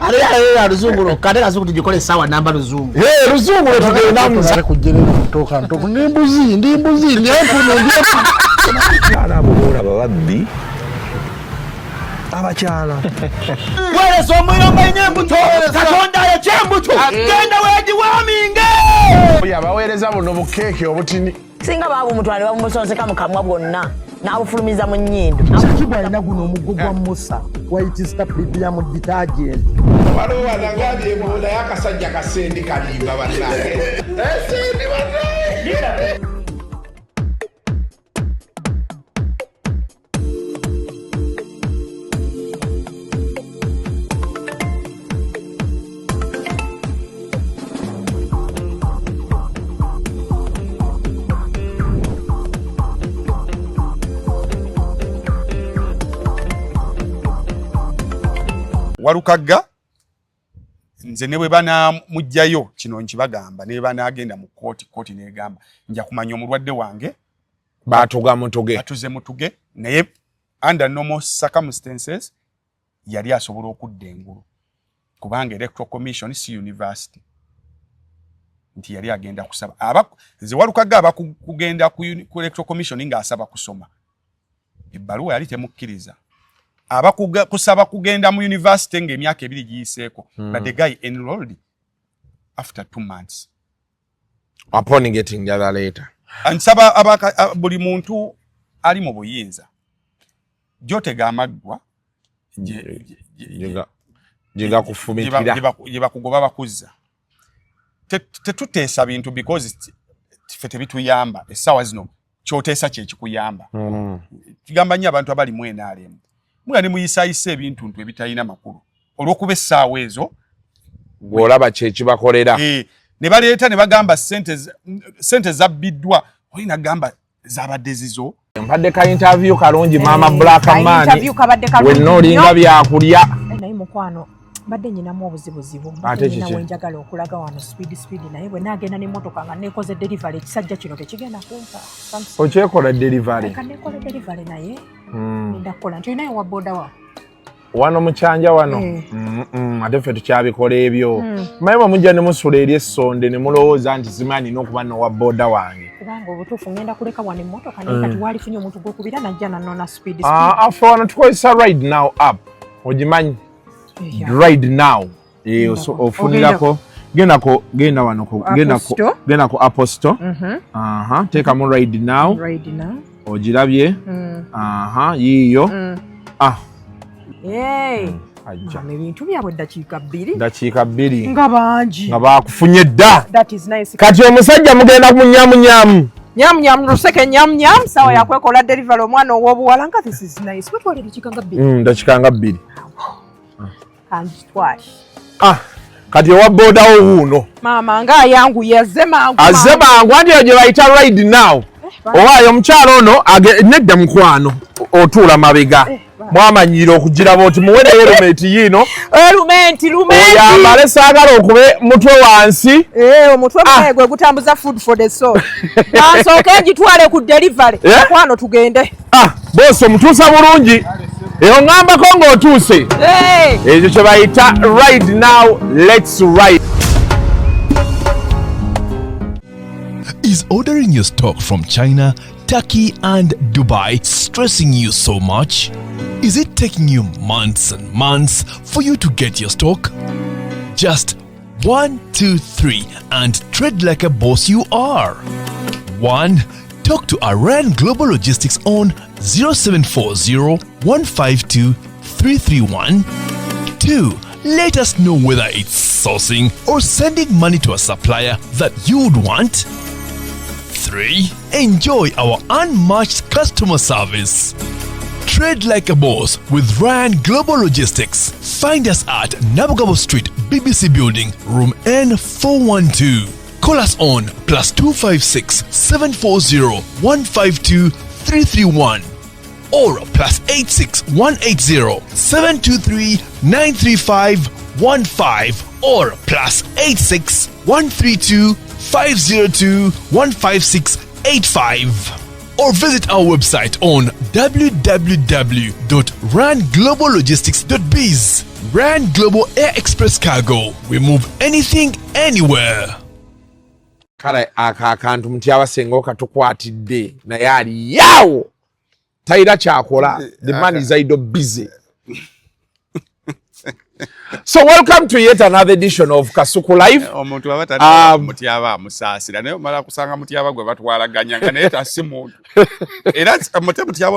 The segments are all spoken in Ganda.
ale ruzungu kade kazi kutujikole sawa namba ruzungu ruzungu tugenda muza kujerera kutoka ntoku ndimbuzi ala bora babaddi abakyala wale somero mwenye mbuto katonda ya chembuto genda weji waminge yabaweereza buno bukeke obutini singa babu mutwale bamusonseka mukamwa bwonna n'abufulumiza mu nnyindo kibwa ina guno omuggo gwa Musa white star premium detergent waliwo wanangalie boda yakasajja kasendi kalimba bannange esendi bannange Walukagga nze ne bwe bana mujjayo kino nkibagamba ne bana agenda mu kooti negamba nja kumanya omulwadde wange batuga mutuge batuze mutuge naye under normal circumstances yali asobola okudda engulu kubanga electoral commission si university nti yali agenda kusaba nze Walukagga abakugenda ku electoral commission nga asaba kusoma ebbaluwa yali temukkiriza kusaba kugenda mu university ng'emyaka 2 giyiseeko but the guy enrolled after 2 months upon getting the other letter ansaba buli muntu ali mu buyinza jotega amaggwa jiga kufumitira jiba kugoba bakuzza tetuteesa bintu because ffe tebituyamba essaawa zino kyoteesa kye kikuyamba kigamba nnyo abantu abali mu NRM mugani muyisayise ebintu ebitalina makulu olwokuba essaawa ezo ng'olaba kye kibakolera ne baleeta ne bagamba sente zabbiddwa olina gamba zabadde zizo mpadde ka interview kalungi mama black man wenna olinga byakulya naye mukwano badde nyinamu obuzibuzibu ate nyina wenjagala okulaga wano speed naye bwe nagenda n'emmotoka nga nekoze delivery ekisajja kino tekigenda kumpa okyekola delivery kanekola delivery naye ndakola nti naye wa boda wa wano mukyanja wano ate ffe tukyabikola ebyo maye bamujja ne musula eri essonde ne mulowooza nti simanyi n'okuba nowa boda wange kubanga obutuufu ngenda kuleka wano emmotoka naye kati waalifunye omuntu gw'okubira najja nanona speed affe wano tukozesa ride now app ogimanyi right now ofunirako genda wano genda ku Apple Store teeka mu right now ogirabye yiyo ebintu byabwe dakiika 2 nga bangi nga bakufunye dda kati omusajja mugenda ku nyamunyamu luseke nyamunyamu sawa yakwekola delivery omwana ow'obuwala nga this is nice wetwale dakiika nga 2 kati owa boda wo wuuno mama nga ayanguye azze mangu anti eyo gye bayita ride now owaayo omukyalo ono nedda mukwano otuula mabega mwamanyira okugiraba oti muwereyo erumenti yiino oyambale saagala okube mutwe wansi omutwe gwe gutambuza food for the soul ansooke ngitwale ku delivery mukwano tugende boosi omutuusa bulungi eyo ngambako ng'otuuse ekyo kye bayita ride now let's ride. Is ordering your stock from China, Turkey and Dubai stressing you so much? Is it taking you months and months for you to get your stock? Just 1, 2, 3 and trade like a boss you are. 1. Talk to Aran Global Logistics on 0740 152 331. 2. Let us know whether it's sourcing or sending money to a supplier that you'd want. 3. Enjoy our unmatched customer service. Trade like a boss with Ryan Global Logistics. Find us at Nabugabo Street, BBC Building, room N412. Call us on +256 740 152 331 or +86 180 723 935 15 or +86 132 502 156 85. or visit our website on www.rangloballogistics.biz. Rand Global Air Express Cargo. We move anything, anywhere. Kale akantu Mathia Sengo katukwatidde naye ali yawo tayira kyakola. The man is idle busy. So welcome to yet another edition of Kasuku Live. Omuntu abatadde Mathia musasira naye mala kusanga Mathia gwe batwalaganya nga naye tasimuntu. Era Mathia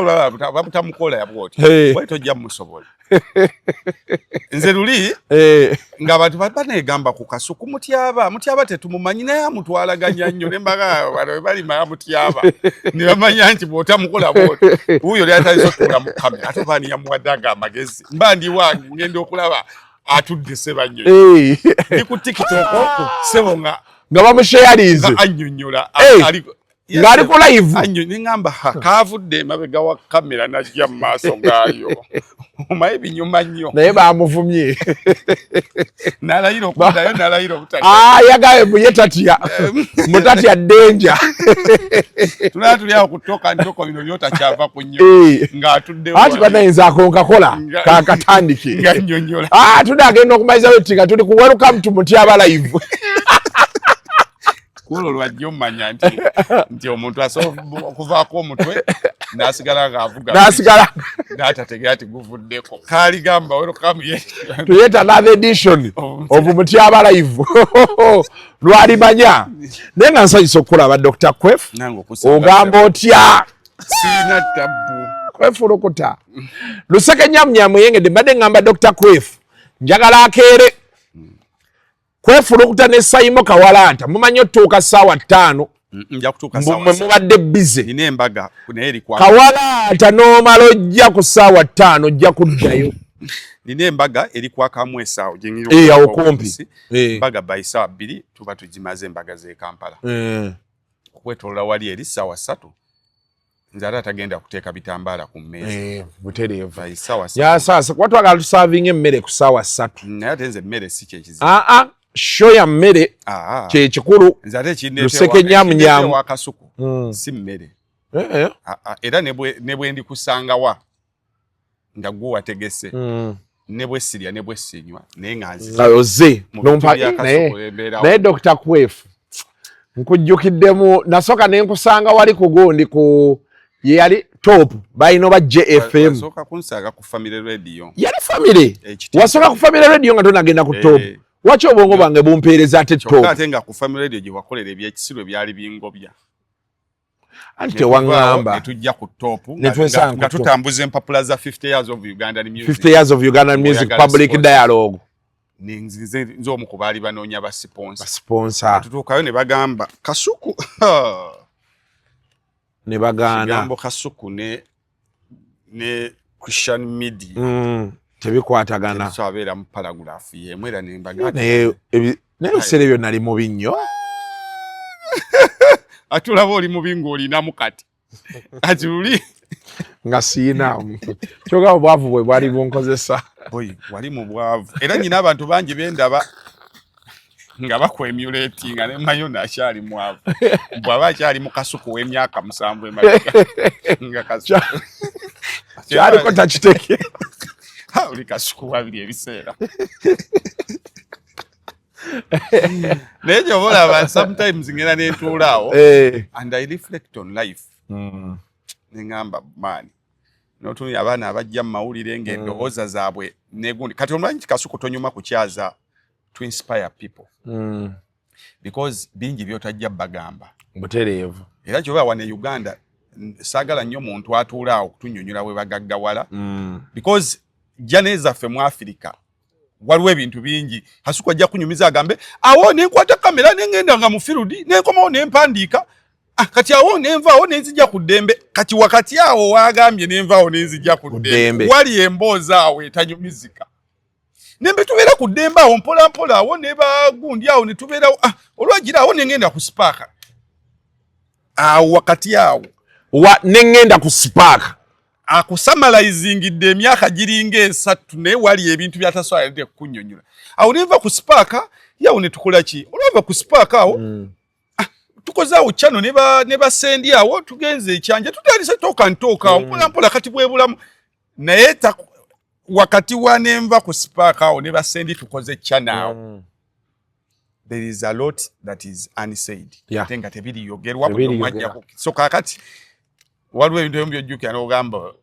babutamukola yabwoti. Bwe tojja musobola. Nze luli nga abantu banegamba ku Kasuku Mathia tetumumanyi naye amutwalaganya nnyo nembaga bali Mathia ne bamanya nti bwotamukola bwoti. Uyo yali atalizokula mu kamera ate bani yamuwadaga amagezi. Mbandi wange ngenda okulaba atudde sebanyo ni ku TikTok sebo nga bamusharinze anyonyola ngari ko live anyo ningamba kavudde mabega wa kamera najja mu maaso gayo omaye binyuma nnyo naye bamuvumye nalayiro kudayo nalayiro butati yagaye muyetatia mutatia danger tuli awo kutoka ntoko bino byota kyava ku nnyo nga atudde ati banayenza akonka kola kakatandiki nga nyonyola tudagenda okumaliza wetinga tuli ku welcome to Mathia live kulo lwajjo mmanya nti omuntu asobola okuvaako omutwe nasigala ng'avuga n'atategera ati guvuddeko kaali gamba welcome tuyeta another edition of Mathia live lwalimanya naye nga nsanyusa okulaba Dr. Kwef ogamba otya siina tabbu Kwefulukuta luseke nyamnyamu yengedde mbadde ngamba Dr. Kwef njagala akeere Kwefulukuta ne Saimo Kawalanta mumanyi otuuka ssaawa 5 nja kutuuka ssaawa mubadde busy nina embaga naye eri kwa Kawalanta n'omala ojja ku ssaawa 5 ojja kuddayo nina embaga eri kwa kamwe essaawa awo kumpi embaga by ssaawa 2 tuba tugimaze embaga z'e Kampala okwetolola wali eri ssaawa 3 nze ate atagenda kuteeka bitambaala ku mmeeza butereevu sasa kuba twagala tusavinga emmere ku ssaawa 3 naye ate nze emmere si kyekizibu sho ya mmere kyekikulu luseke nyamnyamu wa Kasuku si mmere era ne bwe ndi kusangawa nga gwe wategese ne bwe sirya ne bwe sinywa naye nga oze naye Dr. Kwef nkujjukiddemu nasoka ne nkusanga wali ku gundi ku yali top bayino ba JFM wasoka kunsaga ku Family Radio yali family wasoka ku Family Radio nga tonagenda ku top wachi obwongo bwange bumpeereza ate top ate nga ku Family Radio gye wakolera ebyekisiro byali bingobya anti tewangamba tujja ku top nga tutambuza empapula za 50 years of Ugandan music 50 years of Ugandan music public dialogue nze omu ku baali banoonya ba sponsor tutuukayo ne bagamba Kasuku ne bagaana gambo Kasuku ne Christian Media tebikwatagana abeera mu paragraph yemu era nembaga naye ebisere byonna ali mubi nnyo atulaba oli mubi ng'olinamu kati ati luli nga siina kyogaba obwavu bwe bwali bunkozesa wali mu bwavu era nyina abantu bangi bendaba nga bakwemulatinga ne mayo nakyali mwavu bw'aba akyali mu Kasuku w'emyaka 7 emabega nga Kasuku kyaliko takiteke uli Kasuku wabiri ebiseera naye gyobalaba sometimes ngenda nentuulaawo and I reflect on life nengamba maani notunuya abaana abajja mu mawulire ng'endowooza zaabwe negundi kati omulanyi nti Kasuku tonyuma kukyaza to inspire people because bingi byotajja bagamba butereevu era kyoba wane Uganda saagala nnyo muntu atuulaawo kutunyonyola bwe bagaggawala because janeza ffe mu Africa waliwo ebintu bingi Kasuku ajja kunyumiza agambe awo nenkwata kamera nengenda nga mu field nenkomawo nempandiika kati awo nenvaawo nenzijja ku ddembe kati wakati awo waagambye nenvaawo nenzijja ku ddembe wali emboozi awo etanyumizika nembe tubeera ku ddembe awo mpola mpola awo ne bagundi awo ne tubeerawo olwagira awo nengenda ku Spark awo wakati awo nengenda ku Spark akusamalizingidde emyaka giringa 3 naye wali ebintu byatasobola kunnyonnyola awo nenva ku Spark yawo ne tukola ki olwava ku Spark awo tukoze awo chano ne basendi awo tugenze ekyanje tutandise toka ntoka mpola kati bwebulamu naye wakati wanemva ku spark awo ne basendi tukoze channel. There is a lot that is unsaid. Tenga tebiri yogerwa buli mwajja so kakati waliwo ebintu ebyojjukira n'ogamba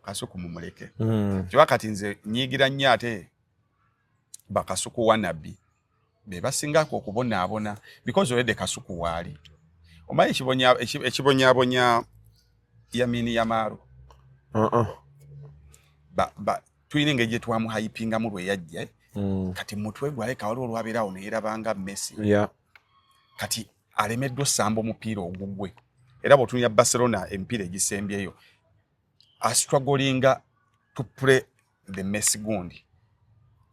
kasuku mumuleke. Wakati nze nyigira nnyo ate bakasuku wanabbi be basingako okubonaabona because already kasuku waali omanyi ekibonyabonya Yamini Yamaro tuyina engeri gye twamuhypingamu lwe yajja kati mutwe gwaleka waliwo olwabeerawo neerabanga Messi kati alemeddwa samba omupiira ogugwe era bw'otunya Barcelona emipiira egisembyeyo struggling to play the Messi gundi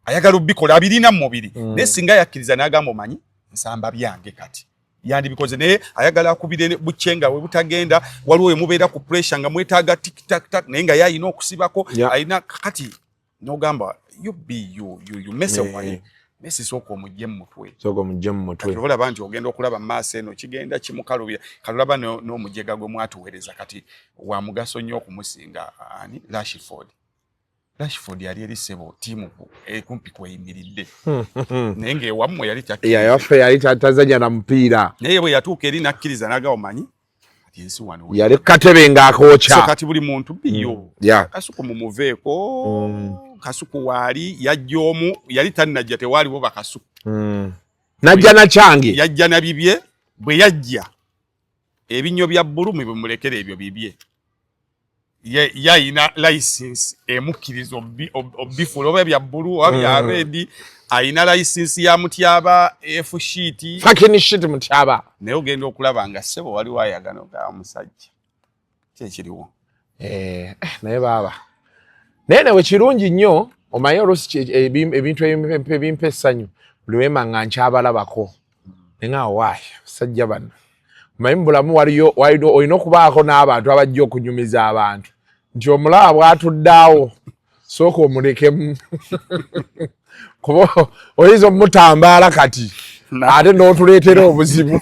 ayagala obikola abirina mu mubiri ne singa yakkiriza n'agamba omanyi nsamba byange kati yandi bikoze naye ayagala akubire buchenga we butagenda waliwo emubeera ku pressure nga mwetaaga tik tak tak naye nga yayina okusibako ayina kati n'ogamba you Messi away Messi soko mujje mu mutwe ola bantu ogenda okulaba maaso eno kigenda kimukalubya kalulaba n'omujega gwe mwatuweereza kati wa mugaso nnyo okumusinga ani Rashford yali erisebo timu kumpi kweyimiridde naye ng'ewammwe yali tatazanya na mupiira naye bwe yatuuka eri nakkiriza n'aga omanyi kati ensi wano yali katebe ng'akooca so kati buli muntu biyo kasuku mumuveeko kasuku waali yajja omu yali tannajja tewaaliwo bakasuku najja na kyange yajja na bibye bwe yajja ebinnyo bya bbulumi bwe mulekera ebyo bibye yayina license emukkiriza obifula oba bya bbulu oba bya red ayina license ya mutyaba F sheet fucking shit mutyaba naye ogenda okulaba nga ssebo waliwo ayagano ga omusajja kyekiriwo naye baaba naye newe kirungi nnyo omanyi oluusi ebintu ebimpa essanyu buli wema nga nkyabalabako naye nga waayi basajja bano omanyi mu bulamu waliyo olina okubaako n'abantu abajja okunyumiza abantu nti omulaba bw'atuddaawo sooka omulekemu kuba oyinza omutambaala kati ate n'otuleetera obuzibu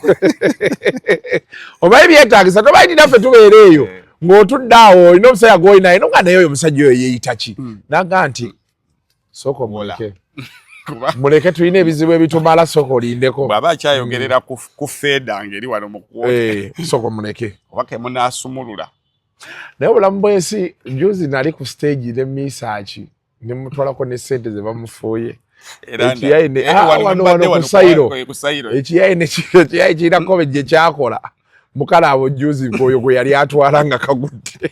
omanyi byetaagisa tomanyi naffe tubeera eyo ng'otuddaawo olina omusajja gw'olina naye nga naye oyo omusajja oyo yeeyita ki naga nti sooka omuleke muleke tulina ebizibu ebitumala sooka olindeko bw'aba akyayogerera ku feeda ngeri wano mu kuwota sooka omuleke oba kemunaasumulula naye obulamu bw'ensi juzi nali ku stage ne misaaki ne mutwalako ne ssente ze bamufuuye wano ku sayiro ekiyayi kirina kobe gye kyakola mukala abo juzi oyo gwe yali atwala nga kagudde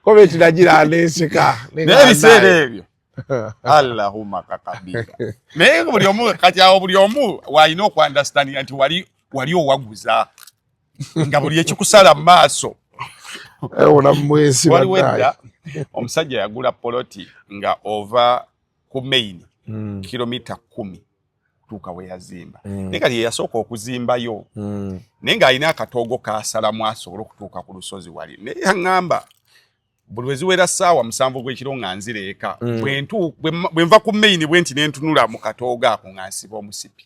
kobe kiragira n'enseka naye ebiseera ebyo Allahumma kakabira naye buli omu kati awo buli omu walina okuandastandinga nti wali owaguza nga buli ekikusala mu maaso waliwo edda omusajja yagula poloti nga ova ku main kilomita 10 kutuuka we yazimba naye kati yeyasooka okuzimbayo naye ng'alina akatoogo kaasalamu asobole okutuuka ku lusozi wali naye yaŋŋamba buli weziwera ssaawa 7 gw'ekiro nga nzira eka bwe nva ku main bwe nti ne ntunula mu katoogo ako nga nsiba omusipi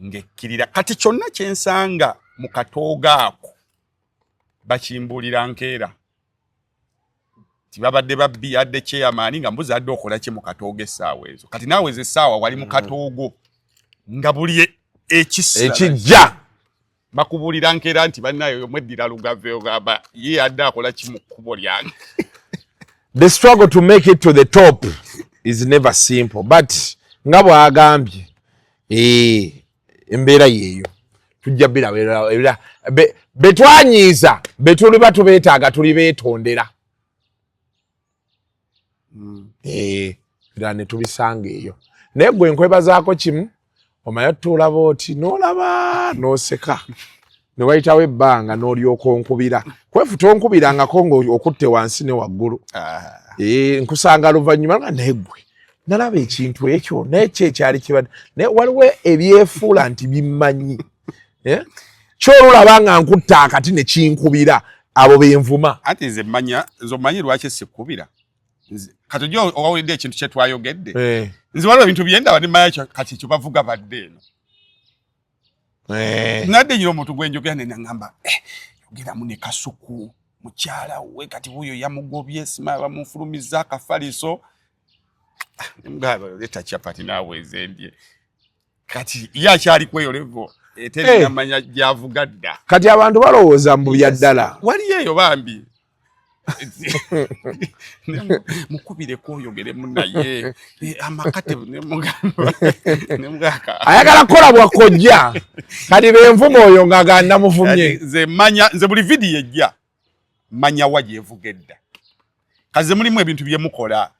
ng'ekkirira kati kyonna kye nsanga mu katoogo ako bakimbuulira nkeera tibabadde babbi yadde chairman nga mbuzi adde okola ki mu katoogo essaawa ezo kati naawe ze essaawa wali mu katoogo nga buli ekijja bakubuulira nkeera nti bannayo mweddira lugave ogamba ye adde akola ki mu kkubo lyange. The struggle to make it to the top is never simple but nga bw'agambye embeera yeeyo tujja birabira betwanyiiza betuli batubeetaaga tuli beetondera era ne tubisanga eyo naye gwe nkwebazaako kimu omayo tuulaba oti n'olaba n'oseka ne wayitawo ebbanga n'olyoka onkubira kwefuta onkubirangako ng'okutte wansi ne waggulu nkusanga luvannyuma nga naye gwe nalaba ekintu ekyo naye kyo ekyali kibadde naye waliwo ebyefuula nti bimmanyi kyolulaba nga nkutta akati ne kinkubira abo benvuma ate nze omanyi lwaki sikubira kati ojja owawulidde ekintu kye twayogedde nze waliwo ebintu byendaba nemaya kati ekyo bavuga badde eno Nadde nyiro omuntu gwenjogera ne ngamba yogera mu ne Kasuku mukyala we kati huyo yamugobye sima bamufulumiza akafaliso ngaba leta chapati nawe zendye kati yakyali kweyo levo eteri namanya javugadda kati abantu balowooza mbu byaddala wali yeyo bambi mukubire koyogere munaye amakate nemugaka ayagala kola bwakojja kati benvumo oyo ngaganda muvumye nze buli video ejja manya wajevugedda kaze mulimu ebintu bye mukola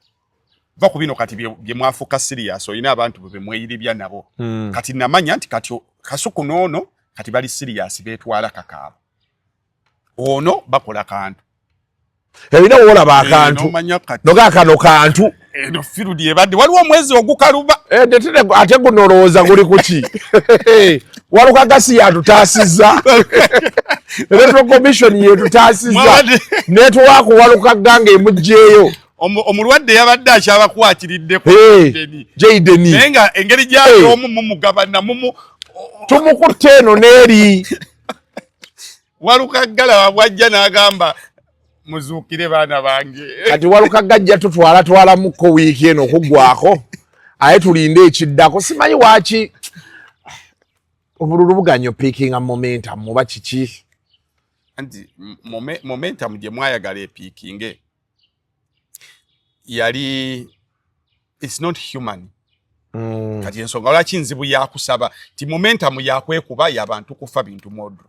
va ku bino kati bye mwafuka serious oyina abantu bwe mweyiribya nabo kati namanya nti kati Kasuku nono kati bali serious betwala kakaba ono bakola kantu ebina wola bakantu noga kano kantu no firudi ebadde waliwo omwezi ogukaluba ndetete ate gunolooza guli kuki Walukagga si yatutaasizza electoral commission yetutaasizza network Walukagga ng'emugjeeyo omulwadde yabadde akyabakwatiriddeko Jaideni naye nga engeri gyayo omu mumugabana tumukutte eno n'eri Walukagga bwajja n'agamba muzuukire baana bange kati Walukagga ajja tutwala wiiki eno okuggwako aye tulinde ekiddako simanyi waaki obululu buganyo peakinga momentum muba kiki anti momentum gye mwayagala epiikinge yali it's not human kati ensonga lwaki nzibu yakusaba ti momentum yakwekuba y'abantu kufa bintu modu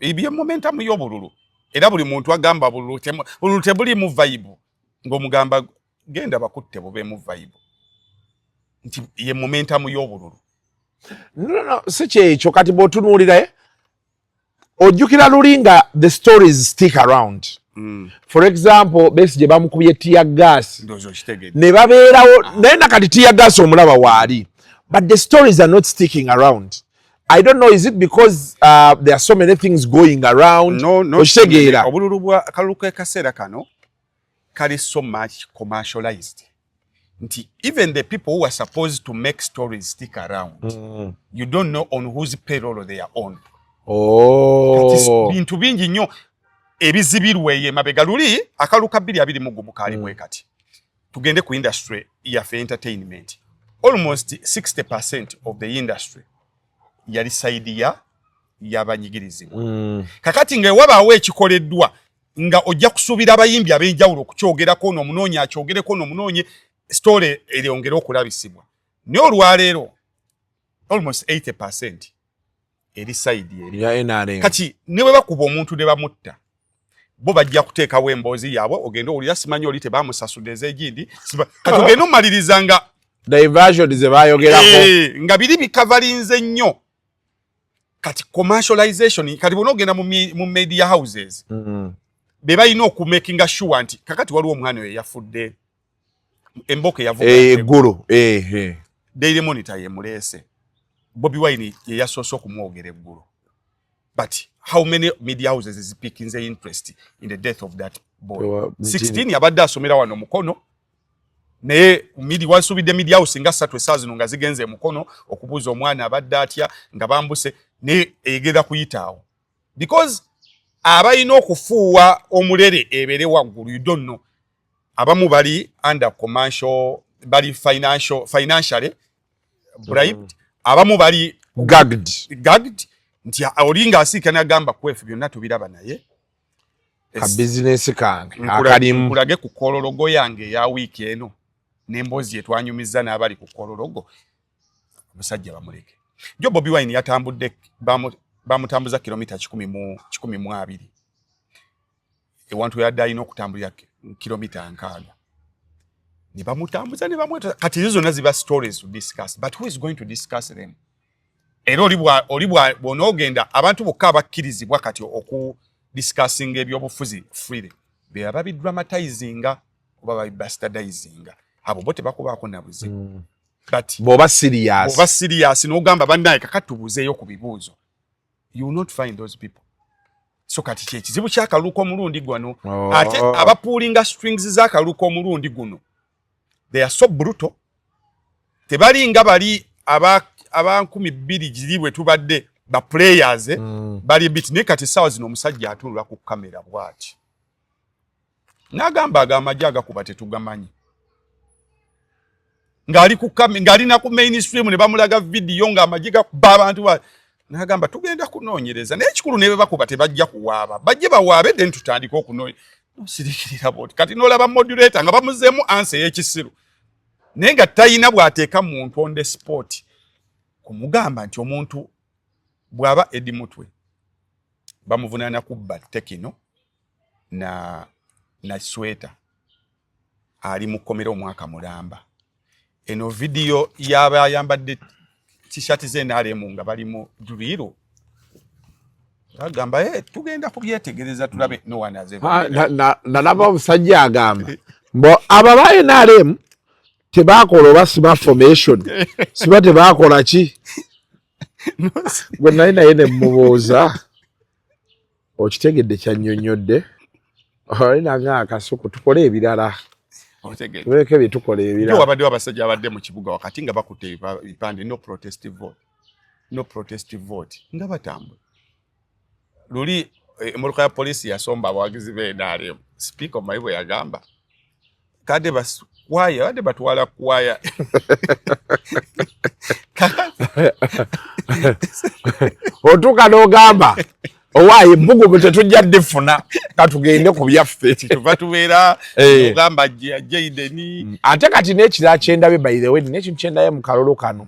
ebyo momentum y'obululu era buli muntu agamba bululu tebuli mu vibe ng'omugamba genda bakutte bube mu vibe nti ye momentum y'obululu no si kyekyo kati bw'otunuulira ojjukira lulinga the stories stick around for example Besigye bamukubye tear gas ne babeerawo naye nakati tear gas omulaba waali but the stories are not sticking around. I don't know, is it because there are so many things going around? No. Obululu bwa kaluku ekaseera kano kali so much commercialized. Even the people who are supposed to make stories stick around, you don't know on whose payroll they are on. Bintu bingi nnyo ebizibirwe mabega luli akaluka 220 kali bwe kati. Tugende ku industry yaffe entertainment. Almost 60% of the industry yali saidi y'abanyigirizibwa. Kakati nga wabaawo ekikoleddwa nga ojja kusuubira abayimbi ab'enjawulo okukyogerako n'omunoonya akyogereko n'omunoonye story eryongera okulabisibwa. Naye olwaleero almost 80% eri saidi eri. Kati ne bwe bakuba omuntu ne bamutta bo bajja kuteekawo emboozi yaabwe ogenda owulira simanyi oli tebaamusasudde ez'egindi kati ogenda omaliriza nga diversion ze bayogerako nga biri bikavalinze nnyo kati commercialization kati bonogenda mu media houses be balina okumakinga sure nti kakati waliwo omwana oyo yafudde emboke yavuga eggulu Daily Monitor yemuleese Bobi Wine ye yasoose okumwogera eggulu but how many media houses is picking the interest in the death of that boy 16 yabadde asomera wano mukono naye wasubidde media house nga 3 esaazi nga zigenze mukono okubuuza omwana abadde atya nga bambuse ne egenda kuyitaawo because abalina okufuuwa omulere ebere waggulu you don't know abamu bali under commercial bali financially bribed abamu bali gagged nti olinga asiikana agamba kwefu byonna tubiraba naye ka business kange akalimu kulage ku kolologo yange ya wiiki eno n'emboozi etwanyumizza n'abali ku kolologo omusajja bamuleke jo Bobi Wine yatambudde bamutambuza kilomita 120 ewantu yadde alina okutambulira kilomita 6 ne bamutambuza ne bamweta kati izo zonna ziba stories to discuss but who is going to discuss them era olibwa bonogenda abantu bokka abakkirizibwa kati oku discussing ebyobufuzi freely be ababi dramatizinga oba babi bastardizinga abo bote bakubaako na buzibu but boba serious n'ogamba bannaye kakatubuzeeyo ku bibuuzo you will not find those people so kati kyekizibu ky'akaluuko omulundi guno ate abapuulinga strings z'akaluuko omulundi guno they are so brutal tebalinga bali aba 200 giriwe tubadde ba players bali bit ne kati sawa zino omusajja atulula ku kamera bwati nagamba agamajaga kuba tetugamanyi ngali ku kamera ngali na ku mainstream ne bamulaga video nga amajiga kuba abantu ba nagamba tugenda kunoonyereza n'ekikulu ne bakuba tebajja kuwaaba bajje bawaabe then tutandika okunonya nosirikirira boti kati nolaba moderator nga bamuzeemu answer y'ekisiru naye nga tayina bw'ateeka muntu on the spot kumugamba nti omuntu bw'aba Eddie Mutwe bamuvunaana kubba Tekino na Sweta ali mu kkomera omwaka mulamba eno video yaba yambadde t-shirt ze NRM nga bali mu Duliro agamba tugenda kubyetegereza tulabe no one has ever nalaba omusajja agamba mbo ababaye NRM tebakola oba siba formation siba tebakola ki gwe naye ne mubuuza okitegedde kyannyonnyodde olina akasuku tukole ebirala weke bitukola ebirala wabadde abasajja abadde mu kibuga wakati nga bakutte ebipande no protest vote nga batambula luli emmotoka ya polisi yasomba abawagizi be NRM speaker Mayibo yagamba kade kwaya bade batwala kwaya otuka n'ogamba owaaye ebbugumu tetujja ddifuna katugende ku byaffe tuva tubeera ogamba Jaden ate kati n'ekirala kyendabye by the way n'ekintu kyendabye mu kalolo kano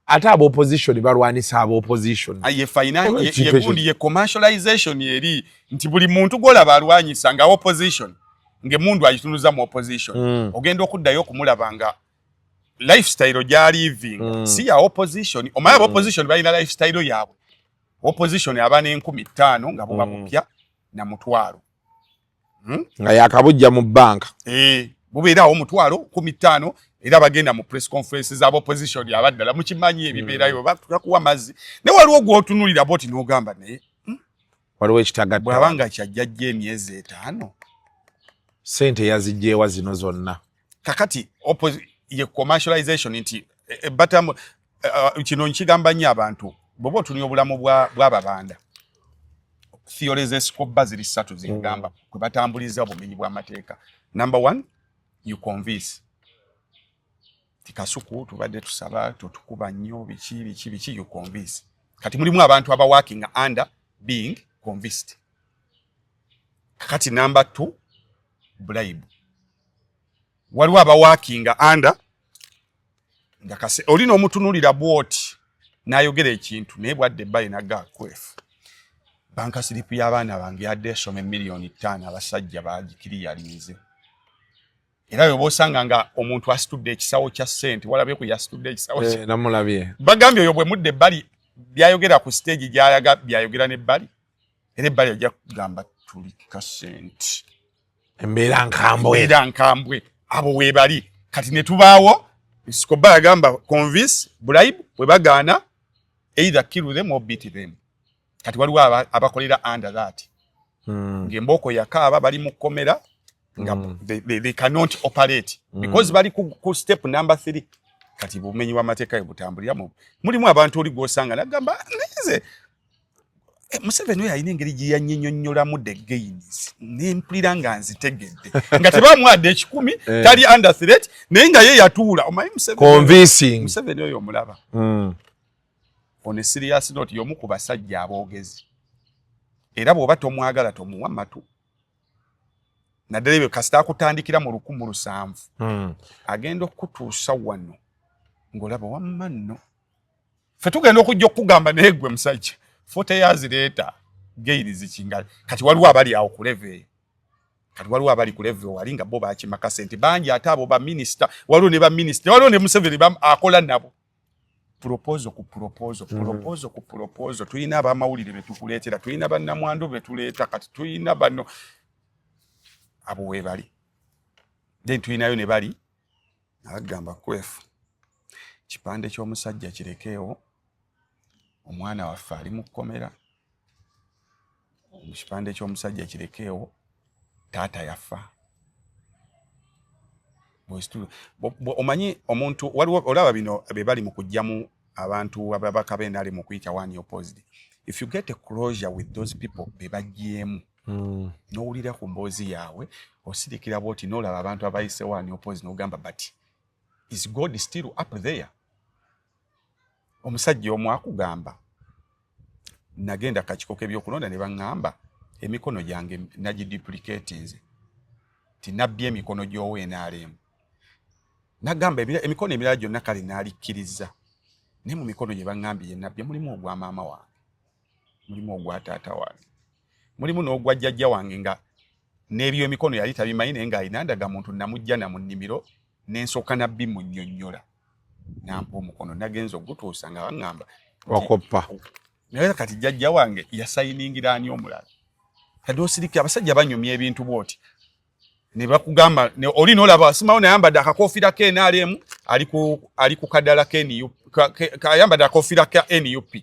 ate ab'opposition balwanisa ab'opposition ye finance ye gundi ye commercialization yeri nti buli muntu golaba alwanyisa nga opposition nge mundu ayitunuza mu opposition ogenda okuddayo okumulabanga lifestyle gya living si ya opposition omaya opposition balina lifestyle yaabwe opposition abane 15 nga buba mupya na mutwalo nga yakabujja mu bank bubeera omutwalo 15 era bagenda mu press conferences abo opposition yabaddala mukimanyi ebibeerayo bakuwa mazi ne waliwo gwotunulira boti n'ogamba naye waliwo ekitagatta bwabanga kyajjajja emyezi 5 sente yazijjeewa zino zonna kakati ye commercialization nti batamu kino nkigamba nnyo abantu bwoba otunya obulamu bw'ababanda theories esikoba ziri 3 zingamba kwe batambuliza obumenyi bw'amateeka number 1 you convince tikasuku tubadde tusaba tutukuba nnyo biki you convince kati mulimu abantu aba working under being convinced kakati number 2 bribe waliwo aba working under nga kase olina omutunulira bwoti nayogera ekintu naye bwadde bayina gakwefu banka silipu y'abaana bange yadde esome $5,000,000 abasajja bagikiriyalinze era yoba osanga nga omuntu asitudde ekisawo kya ssente walabe ku yasitudde ekisawo namulabye bagambye oyo bwe mudde ebbali byayogera ku stage gy'ayaga byayogera n'ebbali era ebbali ojja kugamba tuli kasente embeera nkambwe abo weebali kati ne tubaawo Sikoba yagamba convince bribe bwe bagaana either kill them or beat them kati waliwo abakolera under that ng'embooko yakaaba bali mu kkomera nga they cannot operate because bali ku step number 3 kati bumenyi bw'amateeka butambulira mulimu abantu oli gw'osanga nagamba neze Museveni oyo alina engeri gye yannyonnyolamu the gains n'empulira nga nzitegedde nga tebamwadde 10 tali under threat naye nga ye yatuula omanyi Museveni oyo omulaba on a serious note y'omu ku basajja aboogezi era bw'oba tomwagala tomuwa matu naddala ebyo kasita akutandikira mu 1700 agenda okutuusa wano ng'olaba wamma nno ffe tugenda okujja okugamba naye gwe musajja 40 years later gains kingali kati waliwo abali awo ku level kati waliwo abali ku level wali nga bo bakimaka sente bangi ate abo ba minister waliwo ne ba minister waliwo ne Museveni akola nabo proposal ku proposal tuyina abamawulire betukuleetera tuyina bannamwandu betuleeta kati tuyina bano abo webali then tuyinayo ne bali agamba kwefu kipande ky'omusajja kirekeewo omwana waffe ali mu kkomera ekipande ky'omusajja kirekeewo taata yafa omanyi omuntu waliwo olaba bino be bali mu kujjamu abantu ababaka b'enale mu kuyita one opposed. If you get a closure with those people bebagyemu n'owulira ku mboozi yaabwe osirikira bwoti n'olaba abantu abayise one opposed n'ogamba but is God still up there? Omusajja omu akugamba nagenda kakiko k'ebyokulonda ne baŋŋamba emikono gyange nagiduplicate nze tinabbye emikono gy'oweenaalemu nagamba emikono emirala gyonna kale naalikkiriza naye mu mikono gye baŋŋambye ye nabbye mulimu ogwa maama wange mulimu ogwa taata wange mulimu n'ogwa jjajja wange nga n'ebyo emikono yali tabimanyi naye ng'alina ndaga muntu namujja na mu nnimiro n'ensooka nabbi mu nnyonnyola nampa omukono nagenza ogutuusa nga baŋŋamba wakoppa naye kati jjajja wange yasayiningira ani omulala kati osirike abasajja banyumya ebintu bwoti ne bakugamba oli n'olaba simawo nayambadde akakofiira ke NRM ali ku kadala ke ayambadde akakofiira ka NUP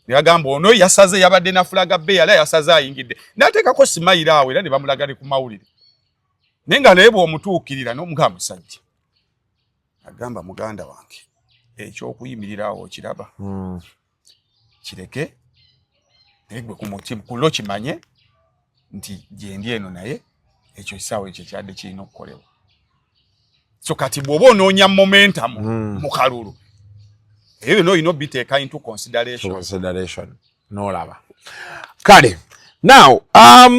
ne bagamba ono yasaze yabadde na fulaga be yala yasaze ayingidde n'ateekako simayira awo era ne bamulagale ku mawulire naye nga naye bw'omutuukirira n'omugamba musajja agamba muganda wange ekyokuyimirira awo okiraba kireke naye gwe kulo kimanye nti gyendi eno naye ekyo kisaawe ekyo kyadde kirina okukolebwa so kati bw'oba onoonya momentum mu kalulu ebyo byonna olina obiteeka into consideration n'olaba kale now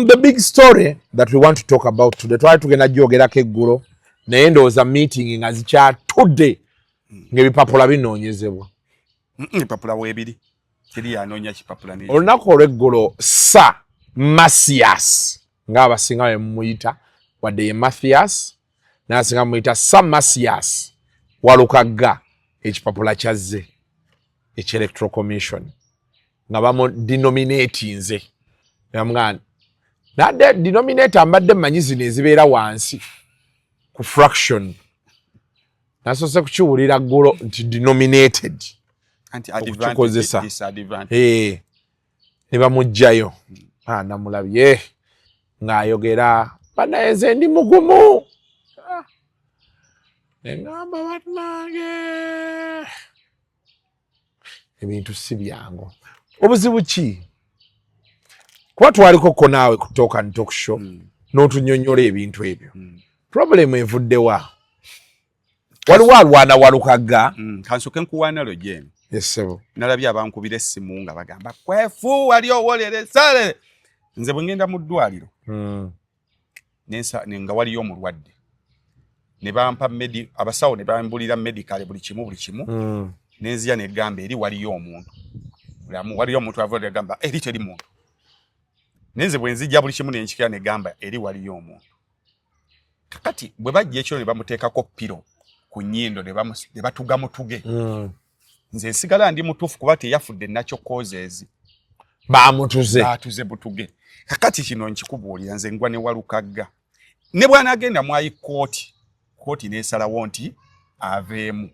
the big story that we want to talk about today twali tugenda gyogerako eggulo naye ndowooza meeting nga zikyatudde ng'ebipapula binoonyezebwa ebipapula weebiri kiri yanoonya kipapula olunaku olw'eggulo Mathias ng'abasinga bwe mumuyita wadde ye Mathias n'asinga mumuyita Mathias Walukagga ekipapula kyazze eky'electoral commission nga bamudenominati nze yamugamba nadde denominate mbadde mmanyi zino ezibeera wansi ku fraction nasoose kukiwulira ggulo nti denominated okukikozesa ne bamugjayo namulabye ng'ayogera banaye nze ndi mugumu neŋŋamba bannange ebintu si byangu obuzibu ki kuba twaliko ko naawe ku talk and talk show n'otunyonnyola ebintu ebyo problem evuddewa waliwo alwana Walukagga kansoke nkuwaana lojeni yesebo nalabye abankubira essimu nga bagamba kwefu wali owolere sale nze bwe ngenda mu ddwaliro nga waliyo omulwadde ne bampa abasawo ne bambulira medical buli kimu nenzija negamba eri waliyo omuntu waliyo omuntu avudde negamba eri teri muntu nenze bwe nzija buli kimu nenkikira negamba eri waliyo omuntu kakati bwe bajja ekyo ne bamuteekako piro ku nnyindo ne batuga mutuge nze nsigala ndi mutuufu kuba teyafudde nakyo causes batuze butuge kakati kino nkikubuulira nze ngwa ne Walukagga ne bw'anaagenda mwayi kooti n'esalawo nti aveemu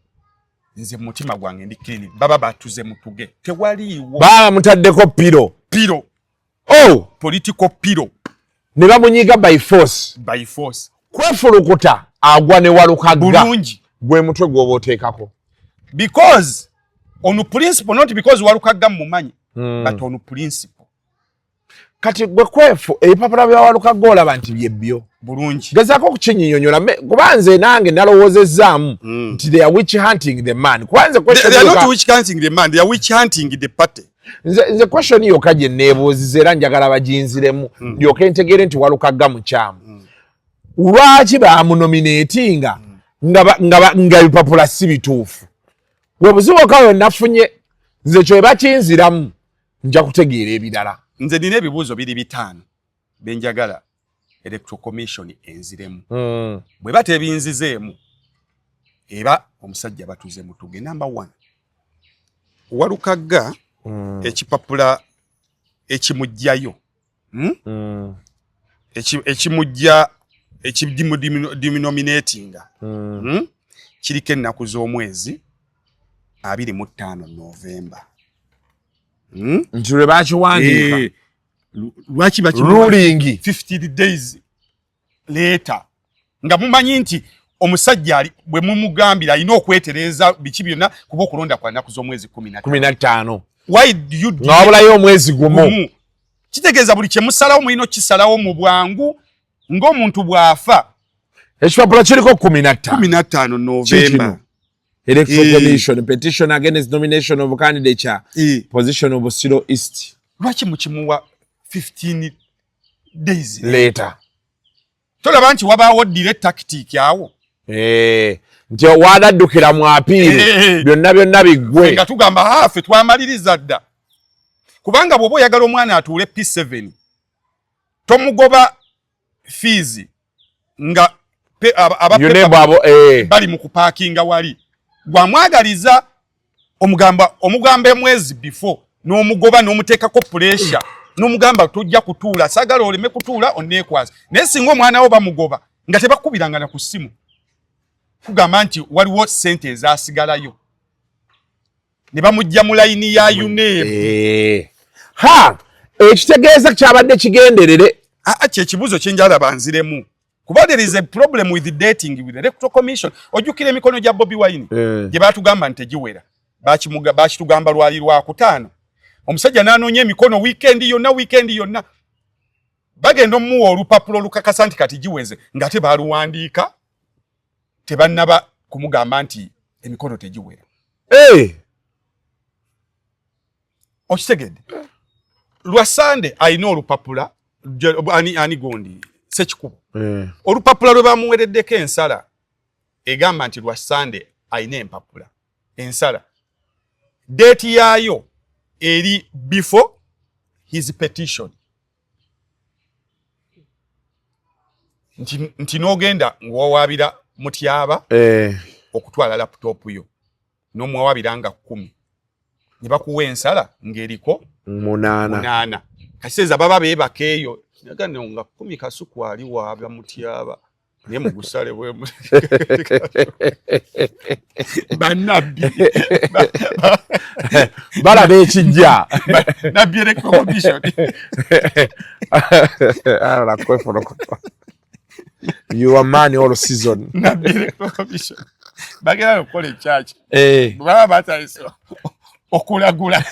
nze mutima gwange ndi clinic baba batuze mutuge tewaliiwo mutaddeko piro political piro ne bamunyiga by force Kwefulukuta agwa ne Walukagga bulungi gwe mutwe gw'oba oteekako because on principle not because Walukagga mumanyi but on principle kati gwe Kwefu ebipapula bya Walukagga olaba nti byebbyo bulungi gezaako okukinyinyonyola kuba nze nange nalowoozezaamu nti they are witch hunting the man kwanze they are not witch hunting the man they are witch hunting the party nze question yokka gye neebuuziza era njagala baginziremu ndyoke ntegeere nti Walukagga mukyamu lwaki bamunominatinga nga ebipapula si bituufu we buzibu kawe nafunye nze kyo bakinziramu nja kutegeera ebirala nze nina ebibuuzo biri 5 benjagala electoral commission enziremu bwe batebinzizeemu era omusajja batuze mutuge number 1 Walukagga ekipapula ekimujjayo ekimujja ekidenominatinga kiriko ennaku z'omwezi 25 Novemba nti lwe bakiwandiika lwaki ruling 50 days later nga mumanyi nti omusajja ali bwe mumugambira alina okwetereza biki byonna kuba okulonda kwa nnaku z'omwezi 15. Why do you do ngawabulayo omwezi gumu? Kitegeeza buli kye musalawo mulina kisalawo mu bwangu ng'omuntu bw'afa. Ekipapula kiriko 15 November. Electoral Commission petition against nomination of candidature position of Busiro East. Lwaki mukimuwa 15 days later? Tolaba nti wabaawo direct tactic awo. Nti wadaddukira mu apiiri byonna biggwe. Nga tugamba hafe twamaliriza dda. Kubanga bw'oba oyagala omwana atuule P7 tomugoba fees nga abapepa bali mu kupaakinga wali. Gwamwagaliza omugamba emwezi before n'omugoba n'omuteekako pressure n'omugamba tojja kutuula sagala oleme kutuula oneekwaza. Naye singa omwana wo bamugoba nga tebakubiranga na ku ssimu kugamba nti waliwo ssente ezaasigalayo ne bamujja mu layini ya UNEP. Ekitegeeza kyabadde kigenderere. Kyekibuuzo kye njala banziremu. Kuba there is a problem with the dating with the Electoral Commission. Ojjukira emikono gya Bobi Wine gye baatugamba nti tegiwera. Baakitugamba lwali Lwakutaano. Omusajja n'anoonya emikono weekend yonna. Bagenda omuwa olupapula olukakasa nti kati giweze nga tebaaluwandiika tebannaba kumugamba nti emikono tegiwera. Okitegedde? Lwa Sande alina olupapula ani gondi Sekikubo. Olupapula lwe bamuwereddeko ensala egamba nti Lwa Sande alina empapula ensala date yaayo eri before his petition. Nti n'ogenda ng'owawaabira Mutyaba okutwala laptop yo n'omuwawaabira nga 10 ne bakuwa ensala ng'eriko 8. Kaseeza baba beebaka eyo nagane nga 10 kasuku ali waabya Mutyaba naye mugusale bwe bannabbi balaba ekijja nabbi Electoral Commission. Kwefulukuta. You are man all season. Nabbi Electoral Commission. Bagenda okukola ekyaki. Baba batayise okulagula.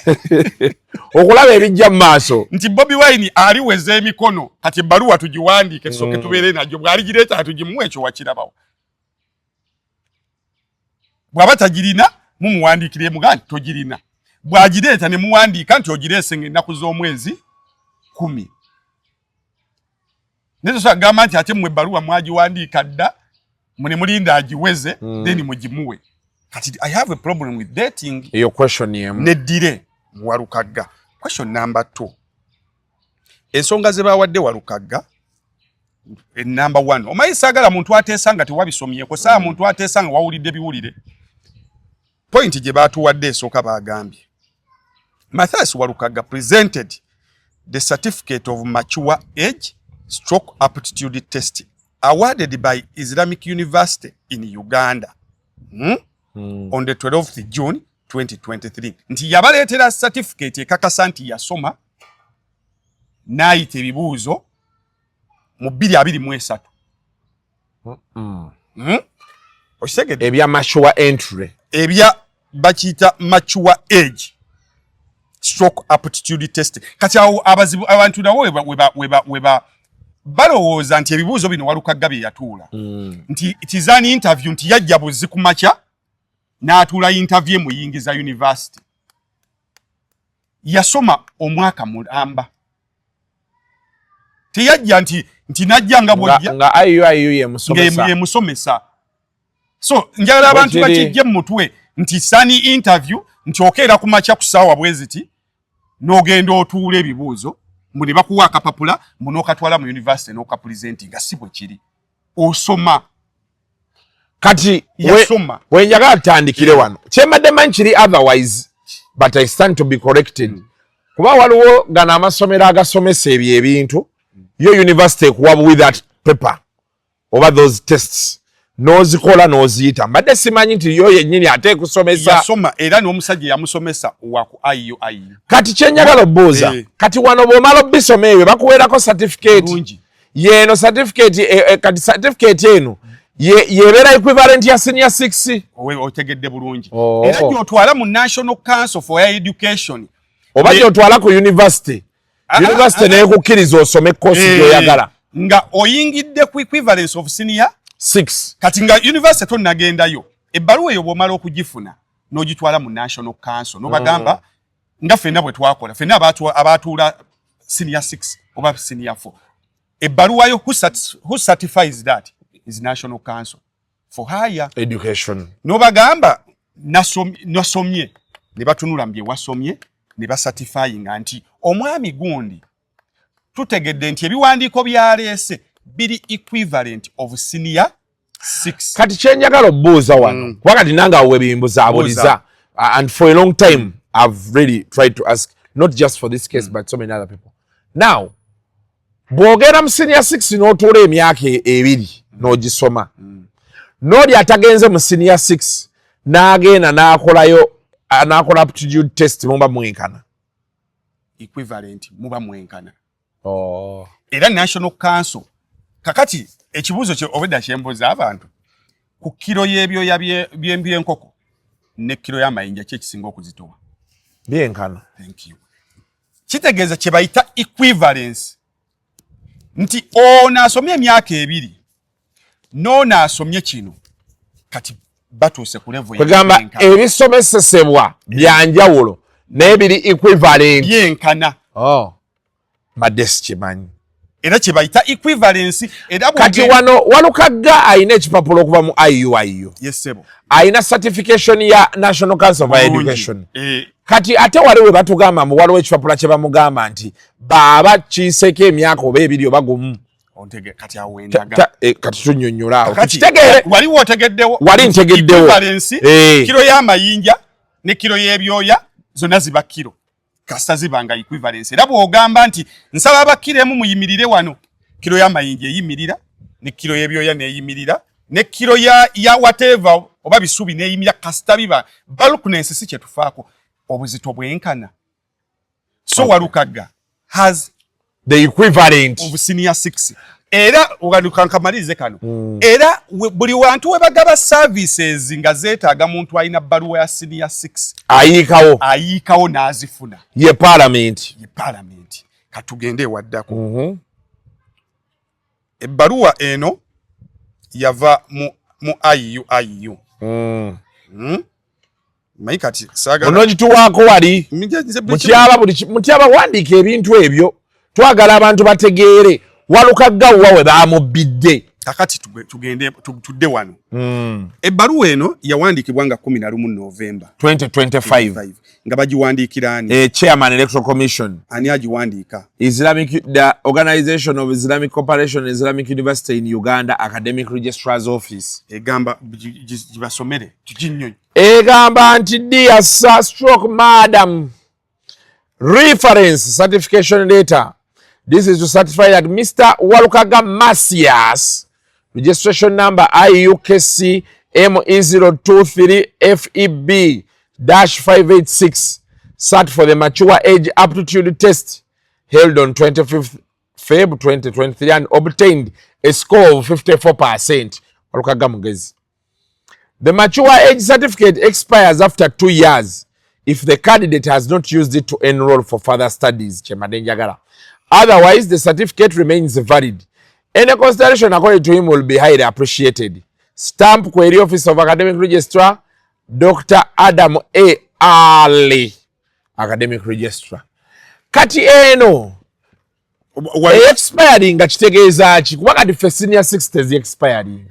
Okulaba ebijja mu maaso. Nti Bobi Wine aliweza emikono kati ebbaluwa tugiwandiike tusooke tubeere nagyo bw'aligireeta tugimuwe ekyo wakirabawo. Bw'aba tagirina mumuwandiikire muga nti togirina. Bw'agireeta ne muwandiika nti ogireese ng'ennaku z'omwezi 10. Nezo gamba nti ate mmwe ebbaluwa mwagiwandiika dda mune mulinda agiweze then mugimuwe. Kati I have a problem with dating. Your question yemu. Neddire Walukagga. Question number 2. Ensonga ze bawadde Walukagga. Number 1. Omanyi saagala muntu ateesa nga tewabisomyeko saa muntu ateesa nga wawulidde biwulire. Point gye baatuwadde esooka baagambye. Mathia Walukagga presented the certificate of mature age / aptitude test awarded by Islamic University in Uganda on the 12th June 2023. Nti yabaleetera certificate ekakasa nti yasoma n'ayita ebibuuzo mu 2023. Okitegedde? Ebya mature entry. Ebya bakiyita mature age / aptitude test. Kati awo abazibu abantu nawo weba balowooza nti ebibuuzo bino Walukagga bye yatuula. Nti it is an interview nti yajja buzzi ku makya n'atuula interview muyingiza university. Yasoma omwaka mulamba. Teyajja nti najja nga bwojja nga ayu ye musomesa. So njagala abantu bakijje mu mutwe nti sani interview nti okeera ku makya ku ssaawa bweziti n'ogenda otuula ebibuuzo mune bakuwa akapapula munokatwala mu university n'okapresentinga si bwe kiri. Osoma kati yasoma wenjagala tutandikire wano kyembadde manyi kiri otherwise but I stand to be corrected. Kuba waliwo gana amasomero agasomesa ebyo ebintu yo university ekuwa with that paper over those tests nozikola noziyita. Mbadde simanyi nti yo yennyini ate ekusomesa yasoma era n'omusajja yamusomesa waku IUI. Kati kyenjagala obbuuza kati wano bw'omala obbisoma ebyo bakuweerako certificate yeno certificate kati certificate eno Yebera equivalent ya senior 6. Otegedde bulungi. Era gy'otwala mu National Council for Higher Education. Oba gy'otwala ku university. University n'ekukkiriza osome course gy'oyagala. Nga oyingidde ku equivalence of senior 6. Kati nga university tonnagendayo. Ebbaluwa eyo bw'omala okugifuna n'ogitwala mu National Council. N'obagamba nga ffenna bwe twakola. Ffenna abaatuula senior 6 oba senior 4. Ebbaluwa yo who certifies that is National Council for Higher Education. N'obagamba nasomye ne batunula mbye wasomye ne basatifyinga nti omwami gundi tutegedde nti ebiwandiiko byaleese biri equivalent of senior 6. Kati kyenjagala obbuuza wano kuba kati nange awo webimbuzabuliza and for a long time I've really tried to ask not just for this case but so many other people. Now bwogera mu senior 6 n'otuula emyaka ebiri n'ogisoma n'oli atagenze mu senior 6 n'agenda n'akola aptitude test muba mwenkana equivalent muba mwenkana. Era National Council kakati ekibuuzo kye obedda kyembuza abantu ku kiro y'ebyoya by'enkoko ne kiro y'amayinja kye kisinga okuzitowa byenkana. Thank you. Kitegeeza kye bayita equivalence nti ono asomye emyaka ebiri n'ono asomye kino kati batuuse ku level kwegamba ebisomesesebwa byanjawulo n'ebiri equivalent byenkana. Madde sikimanyi. Era kye bayita equivalence. Kati wano Walukagga ayina ekipapulo okuva mu IUIU. Yes sebo. Ayina certification ya National Council for Education. Kati ate waliwe batugamba mu waliwo ekipapula kye bamugamba nti baba kiseeko emyaka oba ebiri oba gumu. Kati awendaga. Kati tunnyonnyola awo. Kitegere. Waliwo otegeddewo. Wali ntegeddewo. Equivalence. Kiro y'amayinja ne kiro y'ebyoya zonna ziba kiro. Kasita zibanga equivalence. Era bw'ogamba nti nsaba abakiremu muyimirire wano. Kiro y'amayinja eyimirira ne kiro y'ebyoya neeyimirira ne kiro ya whatever oba bisubi neeyimirira kasita biba balukunensi si kye tufaako obuzito bwenkana. So Walukagga has the equivalent of senior 6. Era uganukankamalize kano. Era buli wantu we bagaba services nga zeetaaga muntu alina bbaluwa ya senior 6 ayikawo n'azifuna ye parliament. Katugende waddako. Ebbaluwa eno yava mu IUIU. Mayi kati saga onogituwaako wali mutyaba wandiika ebintu ebyo twagala abantu bategeere Walukagga wawe baamubbidde. Kakati tugende tudde wano. Ebbaluwa eno yawandiikibwa nga 11 November 2025 nga bagiwandiikira ani? Chairman Electoral Commission. Ani agiwandiika? The Organization of Islamic Cooperation Islamic University in Uganda Academic Registrar's Office. Egamba gibasomere tukinnyonnyo. Egamba nti dear sir stroke madam reference certification letter. This is to certify that Mr. Walukagga Mathia, registration number IUKC ME023FEB-586, sat for the mature age aptitude test held on 25th Feb 2023 and obtained a score of 54%. Walukagga mugezi. The mature age certificate expires after 2 years if the candidate has not used it to enroll for further studies. Chemadenjagala. Otherwise, the certificate remains valid. Any consideration according to him will be highly appreciated. Stamp Query Office of Academic Registrar, Dr. Adam A. Ali, Academic Registrar. Kati eno, expiring kitegeeza ki kuba kati fe senior 6 expiring.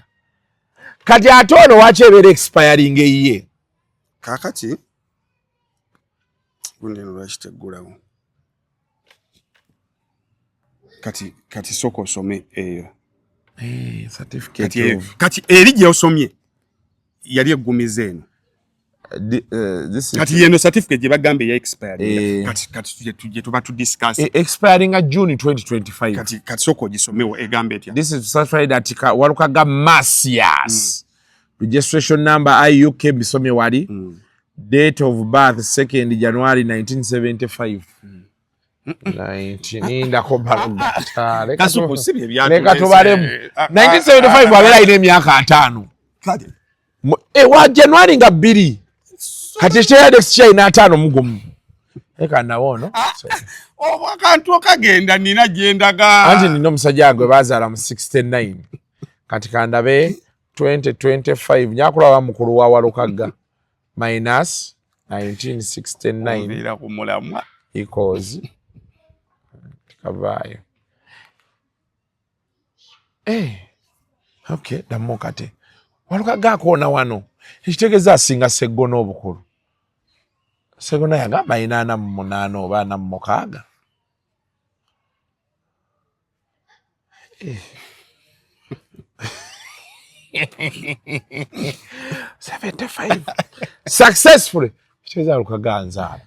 Kati ate ono waaki ebeera expiring eyiye? Kakati gundi lwakiteggulawo. Kati soko osome eyo. Certificate of... Kati eri gye osomye yali eggumiza eno. Kati yeno certificate gye bagambe ya expiring. Kati tujje tuba tu discuss. Expiring at June 2025. Kati soko gisomewo egambe etya. This is certified that Walukagga Mathia. Registration number IUK bisome wali. Date of birth 2nd January 1975. 19 ndako balugata Kasuku sibye byatu. Leka tubalemu 1975 bwabera ine emyaka 5 Kade. Wa January nga 2 kati kyade kyina 5 mugumu eka nawono akantu okagenda nina gyendaga anti nino omusajja gwe bazaala mu 69 kati kandabe 2025 nyakula wa mukulu wa Walukagga minus 1969 obira ku mulamwa equals kavayo okay dammo kate Walukagga akona wano ekitegeeza asinga Sseggona obukulu Sseggona yagamba ina 48 oba 46 75 successfully ekitegeeza Walukagga nzaala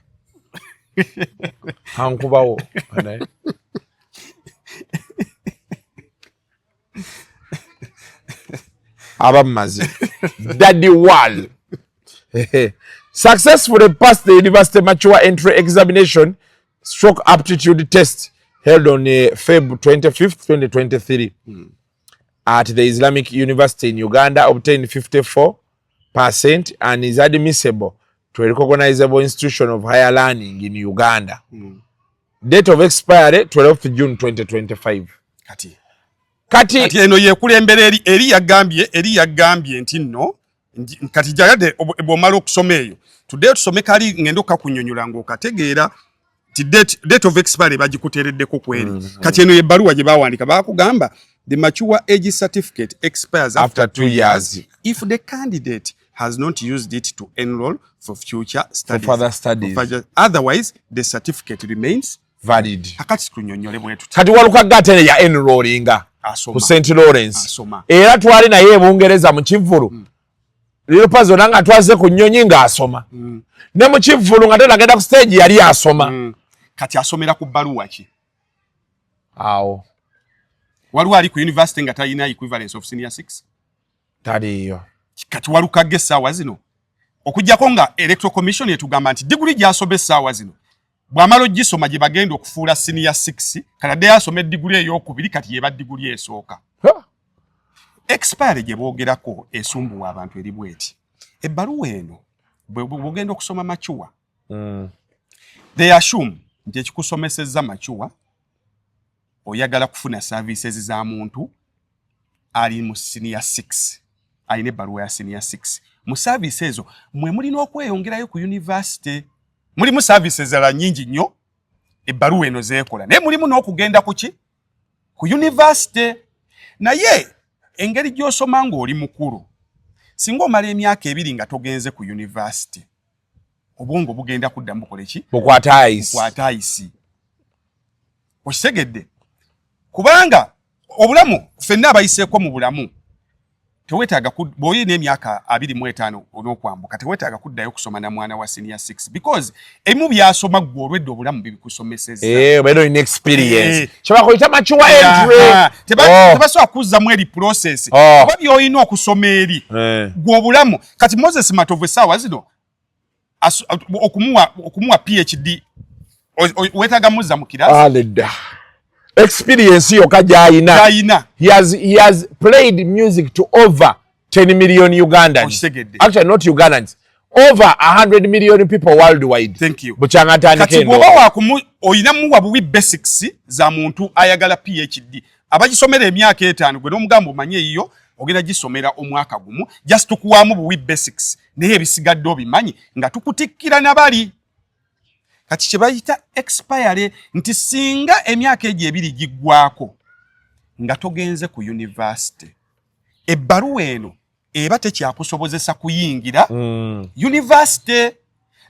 ankubawo abamaze Daddy Wall successfully passed the university mature entry examination stroke aptitude test held on Feb 25th 2023 at the Islamic University in Uganda, obtained 54% and is admissible to a recognizable institution of higher learning in Uganda. Date of expiry 12th June 2025. Kati eno yekulembera eri yagambye nti nno kati jayade bomala okusoma eyo today tusome kali ngendo kakunyonyola ngo kategeera ti date of expiry bagikutereddeko kweri kati eno yebaluwa gye bawandika bakugamba the mature age certificate expires after 2 years if the candidate has not used it to enroll for future studies, for further studies. Otherwise the certificate remains valid. Akati kunyonyole bwetu kati Walukagga tene ya enrollinga ku St. Lawrence era twali naye e Bungereza mu Kivvulu lero pazo nanga twaze ku Nnyonyi nga asoma ne mu Kivvulu nga tena agenda ku stage yali asoma kati asomera ku baluwa ki awo waliwo ali ku university nga talina equivalence of senior 6 taliyo kati Walukagga essaawa zino okujjako nga electoral commission yetugamba nti degree gy'asoma essaawa zino bw'amala ogisoma gye bagenda okufuula senior 6 kanadde asoma degree ey'okubiri kati yeba degree esooka expire gye boogerako esumbuwa abantu eri bweti ebbaluwa eno bw'ogenda okusoma machuwa they assume nti ekikusomesezza machuwa oyagala kufuna services za muntu ali mu senior 6 ayine ebbaluwa ya senior 6 mu services ezo mwe mulina okweyongerayo ku university mulimu services za nyingi nnyo ebbaluwa eno zeekola naye mulimu n'okugenda kuki ku university naye engeri gy'osoma ng'oli mukulu singa omala emyaka 2 nga togenze ku university obwongo bugenda kuddamu bukola ki bukwata ayisi okisegedde kubanga obulamu ffenna abayiseeko mu bulamu tewetaaga bw'oyina emyaka 25 n'okwambuka tewetaaga kuddayo kusoma na mwana wa senior 6 because ebimu byasoma ggwe olwedde obulamu bibikusomesezza bero in experience kyebakoyita machuwa entry tebasobola kuzzamu eri process oba by'olina okusoma eri gwe obulamu kati Moses Matovu essaawa zino okumuwa PhD wetaaga muzza mu kirasi experience yoka gyayina he has played music to over 10 million Ugandans actually not Ugandans over 100 million people worldwide. Thank you. Buchanga tandike ndo oyina muwa buwi basics za muntu ayagala PhD abagisomera emyaka 5 gwe n'omugambo manye iyo ogenda gisomera omwaka gumu just tukuwamu buwi basics naye bisigadde obimanyi nga tukutikkira nabali kati kyebayita expire nti singa emyaka egyo 2 giggwako nga togenze ku university ebbaluwa eno eba tekyakusobozesa kuyingira university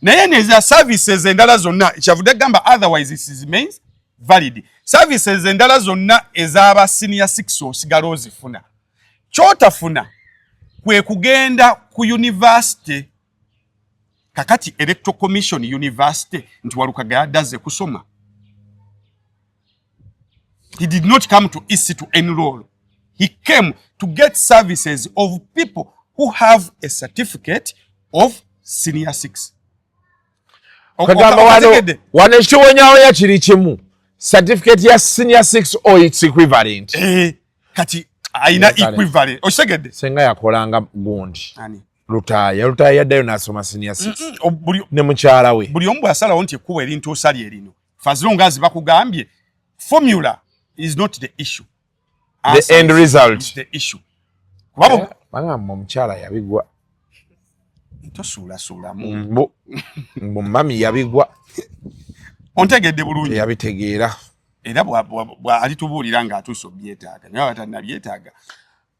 naye neza services endala zonna kyavudde gamba otherwise it remains valid services endala zonna ezaba senior 6 osigala ozifuna kyotafuna kwe kugenda ku university kakati electoral commission university nti Walukagga yaddaze kusoma. He did not come to East to enroll. He came to get services of people who have a certificate of senior 6. Kagamba wano ekiwonyawo ya kiri kimu certificate ya senior 6 or its equivalent kati aina equivalent osegedde senga yakolanga gundi Lutaya yaddayo n'asoma senior 6 ne mukyala we buli omu bw'asalawo nti ekkubo erintuusa lye lino fazilonga zibakugambye formula is not the issue. The end result is the issue. Bagamba omukyala yabigwa tosuulamu mbu mami yabigwa ontegedde bulungi yabitegeera era alitubuulira ng'atuuse obyetaaga naye abatannabyetaaga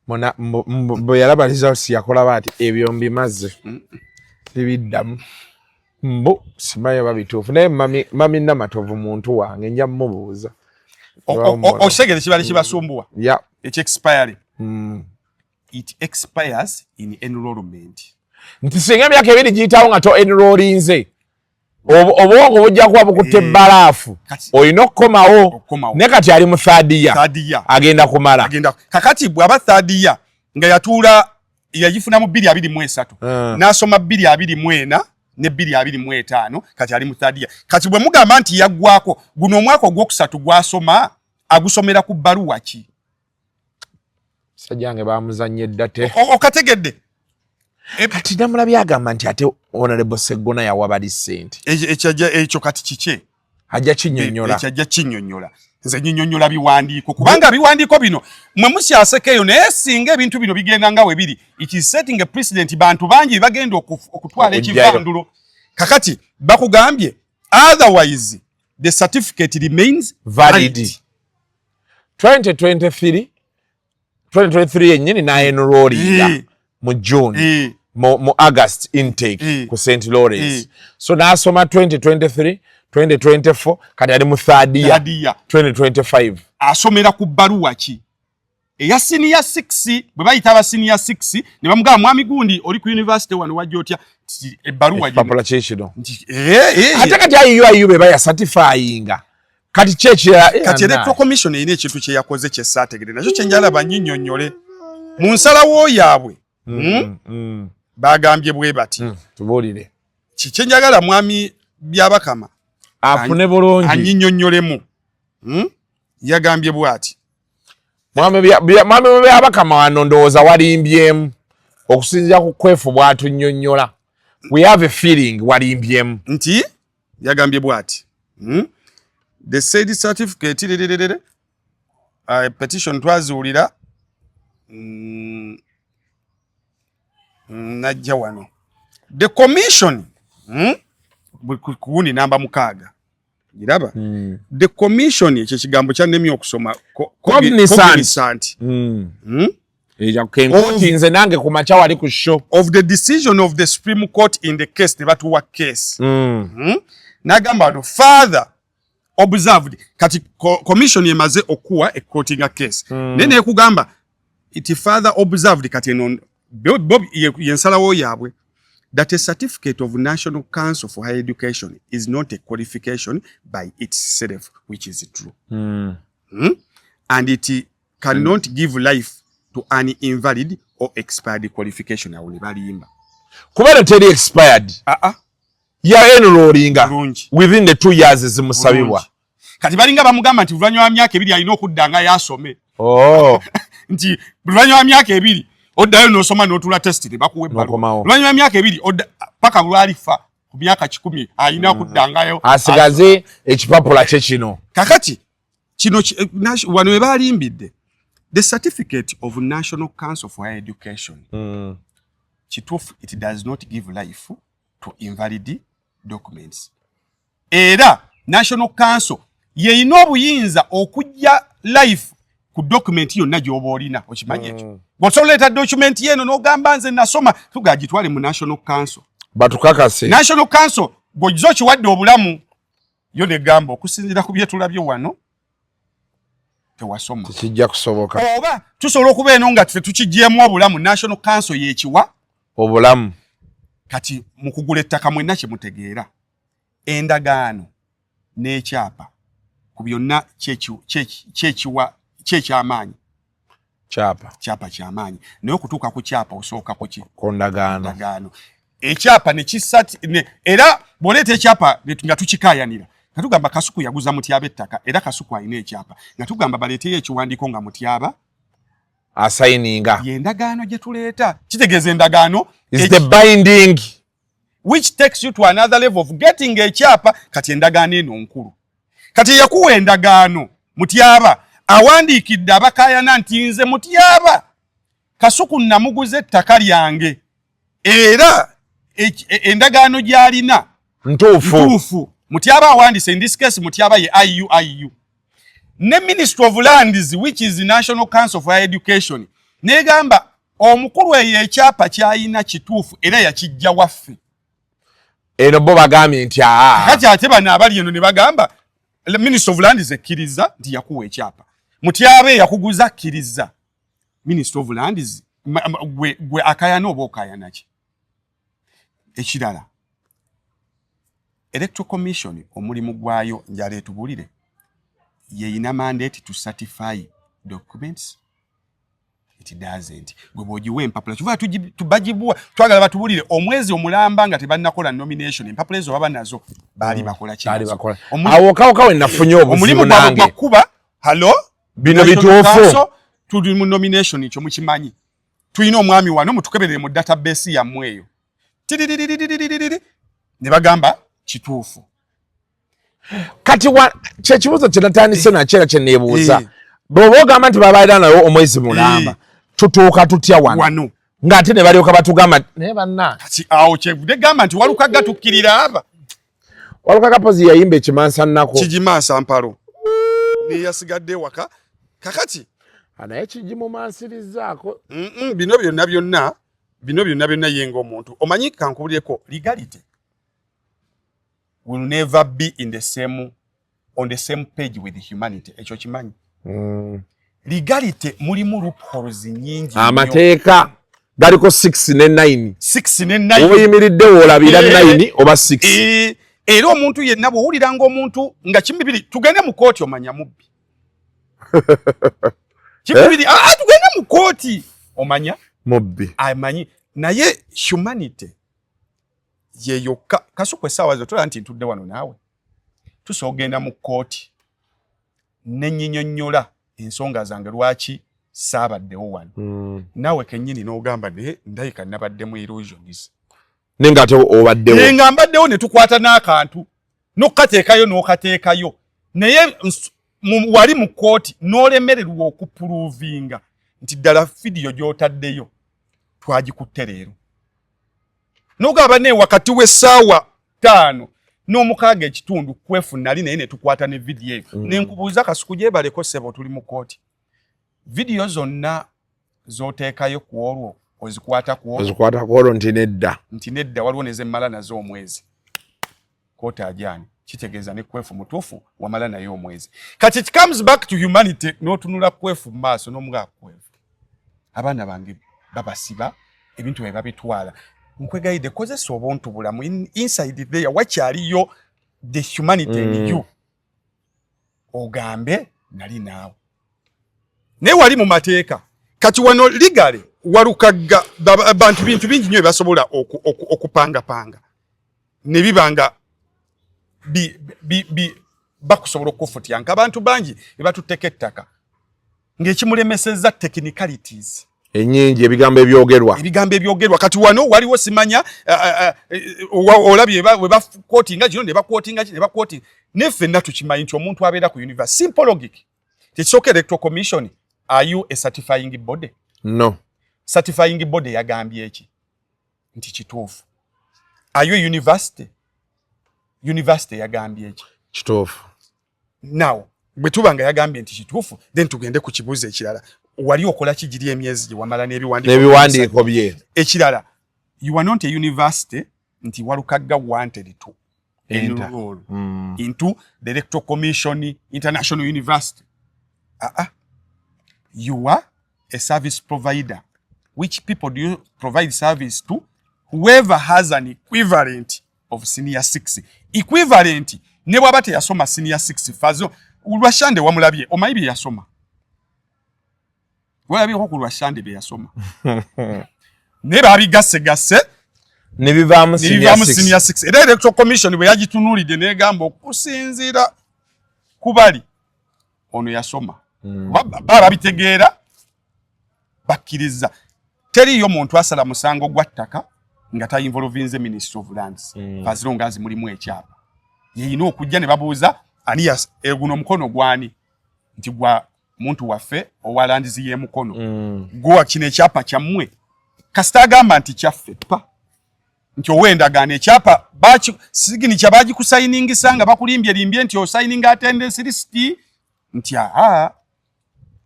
bwe yalaba results yakola baati ebyo mbimaze sibiddamu mbu simaye babituufu naye mami namatovu muntu wange nja mmubuuza osegere kibali kibasumbuwa ekyexpiry it expires in enrollment nti singa emyaka ebiri giyitawo nga to enrollinze obwongo bujja kuba bukutte ebbalaafu olina okukomawo naye kati ali mu thadiya agenda kumala kakati bw'aba thadiya nga yatuula yagifunamu 223 n'asoma 224 ne 225 kati ali mu thadiya kati bwe mugamba nti yaggwako guno omwaka ogwokusatu gwasoma agusomera ku bbaluwa ki sajjange bamuzannye ddate okategedde kati namulabye agamba nti ate honorable Seggona yawa bali ssente ekyo kati kike ajja kinnyonnyola ekyo kinnyonnyola nze nnyonnyola biwandiiko kubanga biwandiiko bino mwe musyaseko eyo naye singa ebintu bino bigenda nga we biri it is setting a precedent bantu bangi bagenda okutwala ekivandulo kakati bakugambye otherwise the certificate remains valid 2023 yennyini naenrollinga mu June mu August intake ku St. Lawrence so n'asoma 2023 2024 kati ali mu third year 2025 asomera ku bbaluwa ki eya senior 6 bwe bayita aba senior 6 ne bamugamba mwami gundi oli ku university wano wajja otya ebbaluwa papula kyekino ate kati ayiyo be baya certifyinga kati kyekira kati electoral commission erina ekintu kye yakoze kye saategere nakyo kye njala bannyinnyonnyole mu nsalawo yaabwe bagambye bwe bati tubuulire kikye njagala mwami byabakama afune bulungi annyinnyonnyolemu yagambye bwati mwami byabakama wano ndowooza walimbyemu okusinziira ku kwefu bw'atunnyonnyola we have a feeling walimbyemu nti yagambye bwati the said certificate petition twazuulira najja wano the commission kuwundi namba 6 giraba the commission ekyo kigambo kyannemye okusoma cognizant nze nange ku makya wali ku show of the decision of the Supreme Court in the case ne batuwa case nagamba no further observed kati commission emaze okuwa a quoting case nene ekugamba it further observed kati non bob yensalawo yabwe that a certificate of National Council for Higher Education is not a qualification by itself, which is true. And it cannot give life to an invalid or expired qualification. Kubera teri expired. Ya enrollinga within the 2 years zimusabibwa. Kati balinga bamugamba nti vulanywa myaka 2 alina okuddanga yasome. Nti vulanywa myaka 2 oddayo n'osoma n'otula test bakuwe ebbaluwa. Olwanyuma myaka 2 paka lwalifa ku myaka 10 alina okuddangayo. Asigaze ekipapula kye kino. Kakati kino wano we balimbidde the certificate of National Council for Higher Education. Kituufu it does not give life to invalid documents. Era National Council yeyina obuyinza okujja life ku document yonna gy'oba olina okimanyi ekyo. Bw'osoleta document yeno n'ogamba nze nasoma tugagitwale mu National Council. Batukakase. National Council gwogizo kiwadde obulamu yo ne gamba okusinziira ku bye tulabye wano tewasoma. Tekijja kusoboka. Oba tusobola okuba eno nga tukiggyemu obulamu National Council yekiwa obulamu. Kati mu kugula ettaka mwenna kye mutegeera endagaano n'ekyapa ku byonna kyekyamaanyi. Kyapa kyamaanyi naye okutuuka ku kyapa osooka ku ki kondagaano ekyapa ne kisati era bolete ekyapa nga tukikayanira katugamba Kasuku yaguza Mutyaba ettaka era Kasuku ayina ekyapa nga tugamba baleteyo ekiwandiiko nga Mutyaba assigninga yendagaano gye tuleeta kitegeeza endagaano is the binding which takes you to another level of getting ekyapa kati endagaano eno nkulu kati yakuwa endagaano Mutyaba awandiikidde abakayana nti nze Mutyaba Kasuku namuguze ettaka lyange era endagaano gy'alina ntuufu Mutyaba awandise in this case Mutyaba ye IU ne Ministry of Lands which is the National Council for Education negamba omukulu eyo ekyapa kyayina kituufu era yakijja waffe eno bo bagambye nti kati ate bano abali eno ne bagamba Ministry of Lands ekkiriza nti yakuwa ekyapa Mutyaba yakuguza akkiriza Ministry of Lands gwe akayana oba okayana ki ekirala Electoral Commission omulimu gwayo njale tubulire yeyina mandate to certify documents it doesn't gwe bojiwe empapula tuva tubajibwa twagala batubulire omwezi omulamba nga tebannakola nomination empapula ezo baba nazo bali bakola ki bali bakola awo kawo nafunye obuzibu nange omulimu gwa halo bino bituufu tuli mu nomination ekyo mukimanyi tuyina omwami wano mutukeberere mu database ya mweyo ne bagamba kituufu kati kye kibuzo kye natandise nakyera kye neebuuza bw'oba ogamba nti babaira nayo omwezi mulamba tutuuka tutya wano ng'ate ne balyoka batugamba naye banna kati awo kyevudde gamba nti Walukagga tukkirira aba Walukagga pozi yayimba ekimansa nnako kigimansa mpalo ne yasigadde waka kakati naye kigimumansirizaako bino byonna yenga omuntu omanyi kankubulireko legality will never be on the same page with humanity ekyo kimanyi legality mulimu loopholes nyingi amateeka galiko 6 ne 9 oba yimiridde woolabira 9 oba 6 era omuntu yenna bw'owulira ng'omuntu nga kimibiri tugende mu kooti omanya mubbi kimibiri tugende mu kooti omanya mubbi amanyi naye humanity yeyokka Kasuku essaawa zo tola nti ntudde wano naawe tusobola ogenda mu kooti nenyinyonnyola ensonga zange lwaki saabaddewo wano naawe kennyini n'ogamba naye ndayika nabadde mu illusions nenga ate obaddewo nga mbaddewo ne tukwata n'akantu n'okateekayo naye wali mu kooti n'olemererwa okupuluvinga nti ddala vidiyo gy'otaddeyo twagikutte leero n'ogamba ne wakati w'essaawa 5 n'omukaaga ekitundu kwefu nali naye ne tukwata ne vidiyo eyo ne nkubuuza Kasuku gyebaleko ssebo tuli mu kooti vidiyo zonna z'oteekayo ku olwo ozikwata ku olwo nti nedda waliwo ne zemmala nazo omwezi kooti ajaani kitegeeza ne kwefu mutuufu wamala naye omwezi kati it comes back to humanity n'otunula kwefu mu maaso n'omugaa kwefu abaana bange babasiba ebintu bye babitwala nkwegayidde kozesa obuntu bulamu inside there wakyaliyo the humanity in you ogambe nali naawe naye wali mu mateeka kati wano legally Walukagga bantu bintu bingi nnyo basobola okupangapanga ne bibanga bakusobola okufutyanka abantu bangi bebatutteko ettaka ng'ekimulemesezza technicalities ennyingi ebigambo ebyogerwa kati wano waliwo simanya olabye we bakootinga kino ne bakootinga neffenna tukimanyi nti omuntu abeera ku university simple logic tekisooka electoral commission are you a certifying body no certifying body yagambye eki nti kituufu are you university yagambye eki kituufu now bwe tuba nga yagambye nti kituufu then tugende ku kibuuzo ekirala wali okola kigiri emyezi gye wamala n'ebiwandiiko bye ekirala you are not a university nti Walukagga wanted to enroll into the Electoral Commission International University you are a service provider which people do you provide service to whoever has an equivalent of senior 6 equivalent ne bwaba teyasoma senior 6 fazo ulwashande wamulabye omanyi bye yasoma walabye ko kulwashande bye yasoma ne babigasse ne bivaamu senior 6 era electoral commission bwe yagitunulidde negamba okusinziira kubali ono yasoma barabitegeera bakkiriza teriyo muntu asala musango gwa ttaka nga ta involvinze Ministry of Lands fazilonga zimulimu ekyapa yeyina okujja ne babuuza ani eguno mukono gwani nti gwa muntu waffe owa lands ye mukono gwa kino ekyapa kyammwe kasita agamba nti kyaffe pa nti owendagana ekyapa sigini kyabaji kusayiningisa nga bakulimbye nti osayininga attendance list nti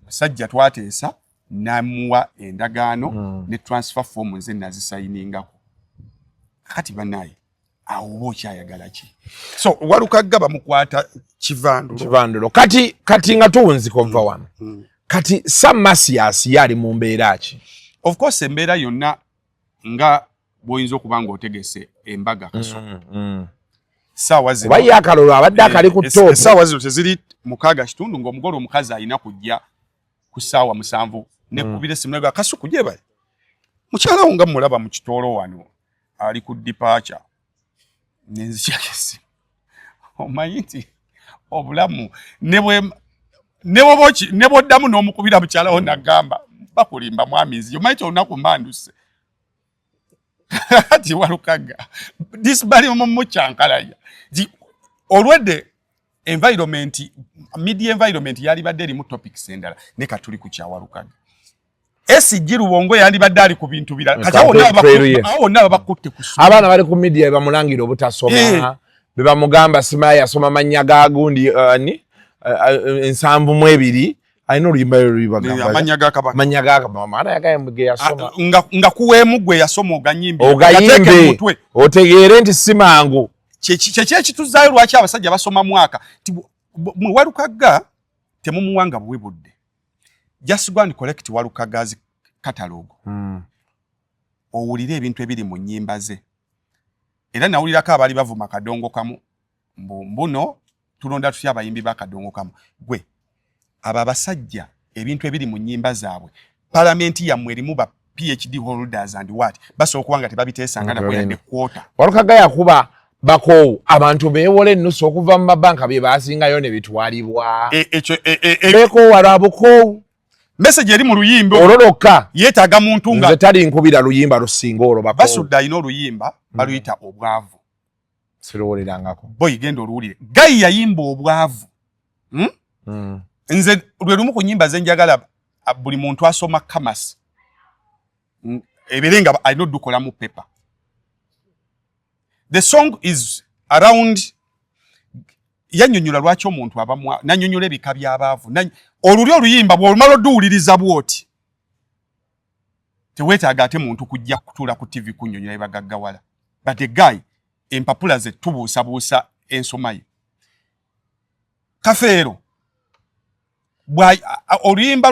sajja twateesa namuwa endagaano ne transfer form nze nazisayiningako kati banaye awo kyayagala ki so Walukagga bamukwata kivandulo kati nga tuwunziko nva wano kati Sam Masias yali mu mbeera ki of course embeera yonna nga boyinza okuba nga otegese embaga kaso saawa zino oba yakalolo abadde akali ku top saawa zino teziri mukaaga kitundu ng'omugole omukazi alina kujja ku ssaawa 7 nekubira simulega kaso kujje bali mukyala wo nga mulaba mu kitoolo wano ali ku departure nenzikakesi omanyi nti obulamu neboddamu n'omukubira mukyala wo nagamba bakulimba mwamizi omanyi ti olunaku mbanduse ati Walukagga disbali mu kyankalaya olwedde environment media environment yali badde eri mu topics endala ne katuli ku kya Walukagga esigiru bongo yali badde ali ku bintu birala kati awo nabo bakutte kusoma abaana bali ku media bamulangira obutasoma bebamugamba Simaya asoma manya ga gundi ni ensambu mu ebiri ayino luyimba manya ga mama yagayembuge yasoma nga kuwemu gwe yasoma oganyimbi ogayimbe otegeere nti simangu kye kituzaayo lwaki abasajja basoma mwaka mu Walukagga temumuwanga buwe budde just go and collect Walukagga's catalog owulire ebintu ebiri mu nnyimba ze era nawulirako abali bavuma kadongo kamu mbuno tulonda tutya abayimbi ba kadongo kamu gwe aba basajja ebintu ebiri mu nnyimba zaabwe parliament yammwe erimu ba PhD holders and what basobola okuba tebabiteesanga na bwe quota Walukagga yakuba bako abantu beewole ennusu okuva mu mabanka bye baasingayo ne bitwalibwa beko walabuko message eri mu luyimba ololoka yeetaaga muntu nga nze tali nkubira luyimba lusinga olwo bako basudde alina oluyimba baluyita obwavu sirowolerangako boy genda oluwulire gayi yayimba obwavu nze lwe lumu ku nnyimba ze njagala buli muntu asoma kamasi eberenga alina oddukolamu pepa. The song is around yanyonyola lwaki omuntu abamwa nanyonyola ebika by'abaavu oluli oluyimba bw'olumala odduwuliriza bwoti teweetaaga ate muntu kujja kutuula ku TV kunyonyola ebagaggawala but the guy empapula ze tubuusabuusa ensoma ye kafeero oluyimba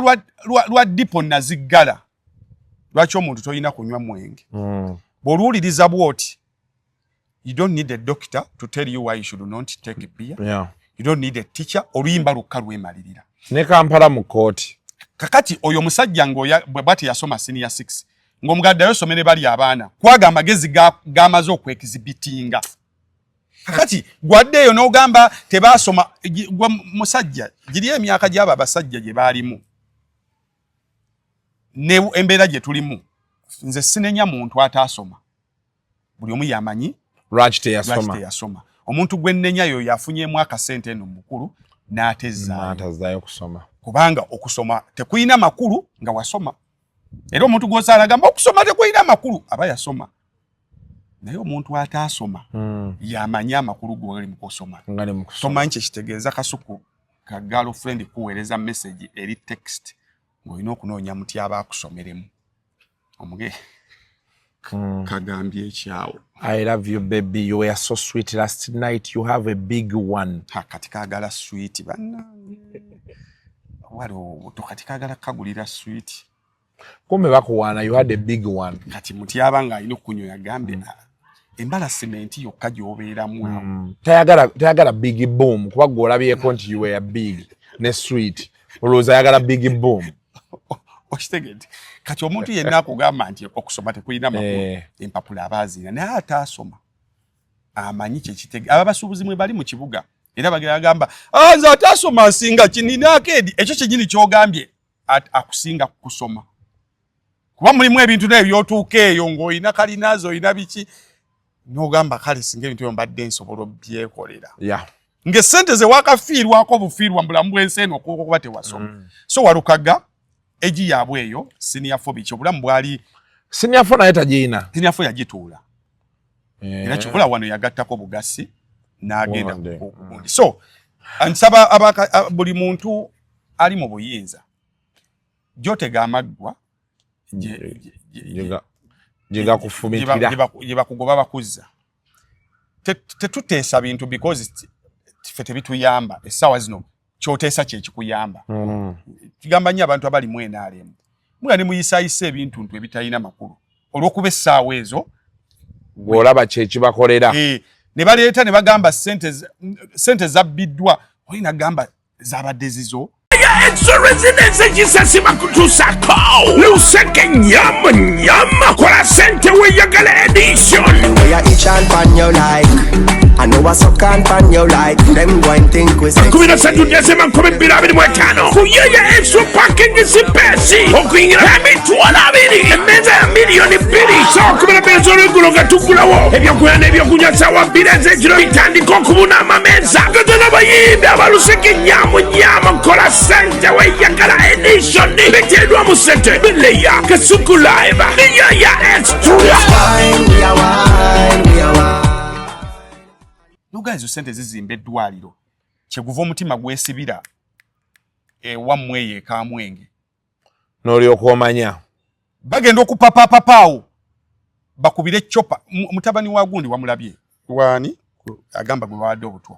lwa dipo naziggala lwaki omuntu tolina kunywa mwenge bw'oluwuliriza bwoti. You don't need a doctor to tell you why you should not take a beer. Yeah. You don't need a teacher. Oluyimba lukka lwemalirira. Ne Kampala mu kooti. Kakati oyo musajja bwe bwati yasoma senior 6. Ng'omugadde yasomere bali abaana. Kwaga amagezi gamaze okwekizibitinga. Kakati gwaddeeyo n'ogamba tebaasoma musajja giri emyaka gy'abo abasajja gye baalimu. Ne embeera gye tulimu. Nze sinenya muntu ataasoma. Buli omu yamanyi Lwaki teyasoma. Omuntu gwe nnenya yo yafunyeemu akasente eno mukulu n'atazaayo kusoma. Kubanga okusoma tekuyina makulu nga wasoma. Era omuntu gw'osaala agamba okusoma tekuyina makulu aba yasoma. Naye omuntu ataasoma yamanya amakulu g'oli mu kusoma. Tomanyi kye kitegeeza kasuku ka girlfriend kuweereza message eri text ng'olina okunoonya muti aba akusomeremu. Omuge kagambye ekyawo. I love you baby, you were so sweet last night, you have a big one. Kati kagala sweet bannange. Waliwo kati kagala kagulira sweet. Kumbe bakuwaana you had a big one. Kati muti abanga alina okunywa yagambe embarrassment yokka gy'obeeramu awo. Tayagala big boom kuba gw'olabyeko nti you were big ne sweet. Olowooza ayagala big boom. Okitegedde kati omuntu yenna akugamba nti okusoma tekulina makulu empapula abaazina naye ataasoma amanyi kyekitege ababasuubuzi mwe bali mu kibuga era bagamba nze ataasoma nsinga kinina akedi ekyo kyenyini kyogambye akusinga kusoma kuba mulimu ebintu naye byotuuka eyo ng'olina kalinaazo olina biki n'ogamba kale singa ebintu ebyo mbadde nsobola obyekolera ng'essente ze wakafiirwako obufiirwa mu bulamu bw'ensi eno okuba tewasoma so Walukagga egi yaabwe eyo senior fo biki obulamu bwali senior fo naye tagiina senior fo yagituula era kikula wano yagattako bugasi n'agenda kugundi so nsaba buli muntu ali mu buyinza gyotega amaggwa Jiga kufumikira jiba kugoba bakuzza tetuteesa bintu because ffe tebituyamba essaawa zino kyoteesa kye kikuyamba kigamba nnyo abantu abali mu NRM mwe ne muyisaayisa ebintu ntu ebitalina makulu olw'okuba essaawa ezo olaba kye kibakolera ne baleeta ne bagamba sente zabbiddwa olina gamba zabadde zizo Extra residence Jesus Makutusako Luseke nyama nyama Kola sente we yagala edition We are each and pan you like I know what's so can pan you like Them go and think we say Kumina satu nyasema kumi birabini mwekano Kuyaya extra parking isi pesi Okuingira hemi tuwala bini Emeza ya milioni bini So kumina bezo reguloga tukulawo Ebyo kuyane ebyo kunyasa wabireze Jiro itandi kokubuna mameza Gotana bayimbe Abaluseke nyama nyama Kola sente we yagala edition Betedwa musente Bileya Kasuku live Niyaya extra We are wine Nuga ezo sente zizimba eddwaliro kyeguva omutima gwesibira wammwe yeeka Mwenge n'olyoka omanya bagenda okupapapapaawo bakubire chopa mutabani wa gundi wamulabye wani agamba gwe bawadde obutwa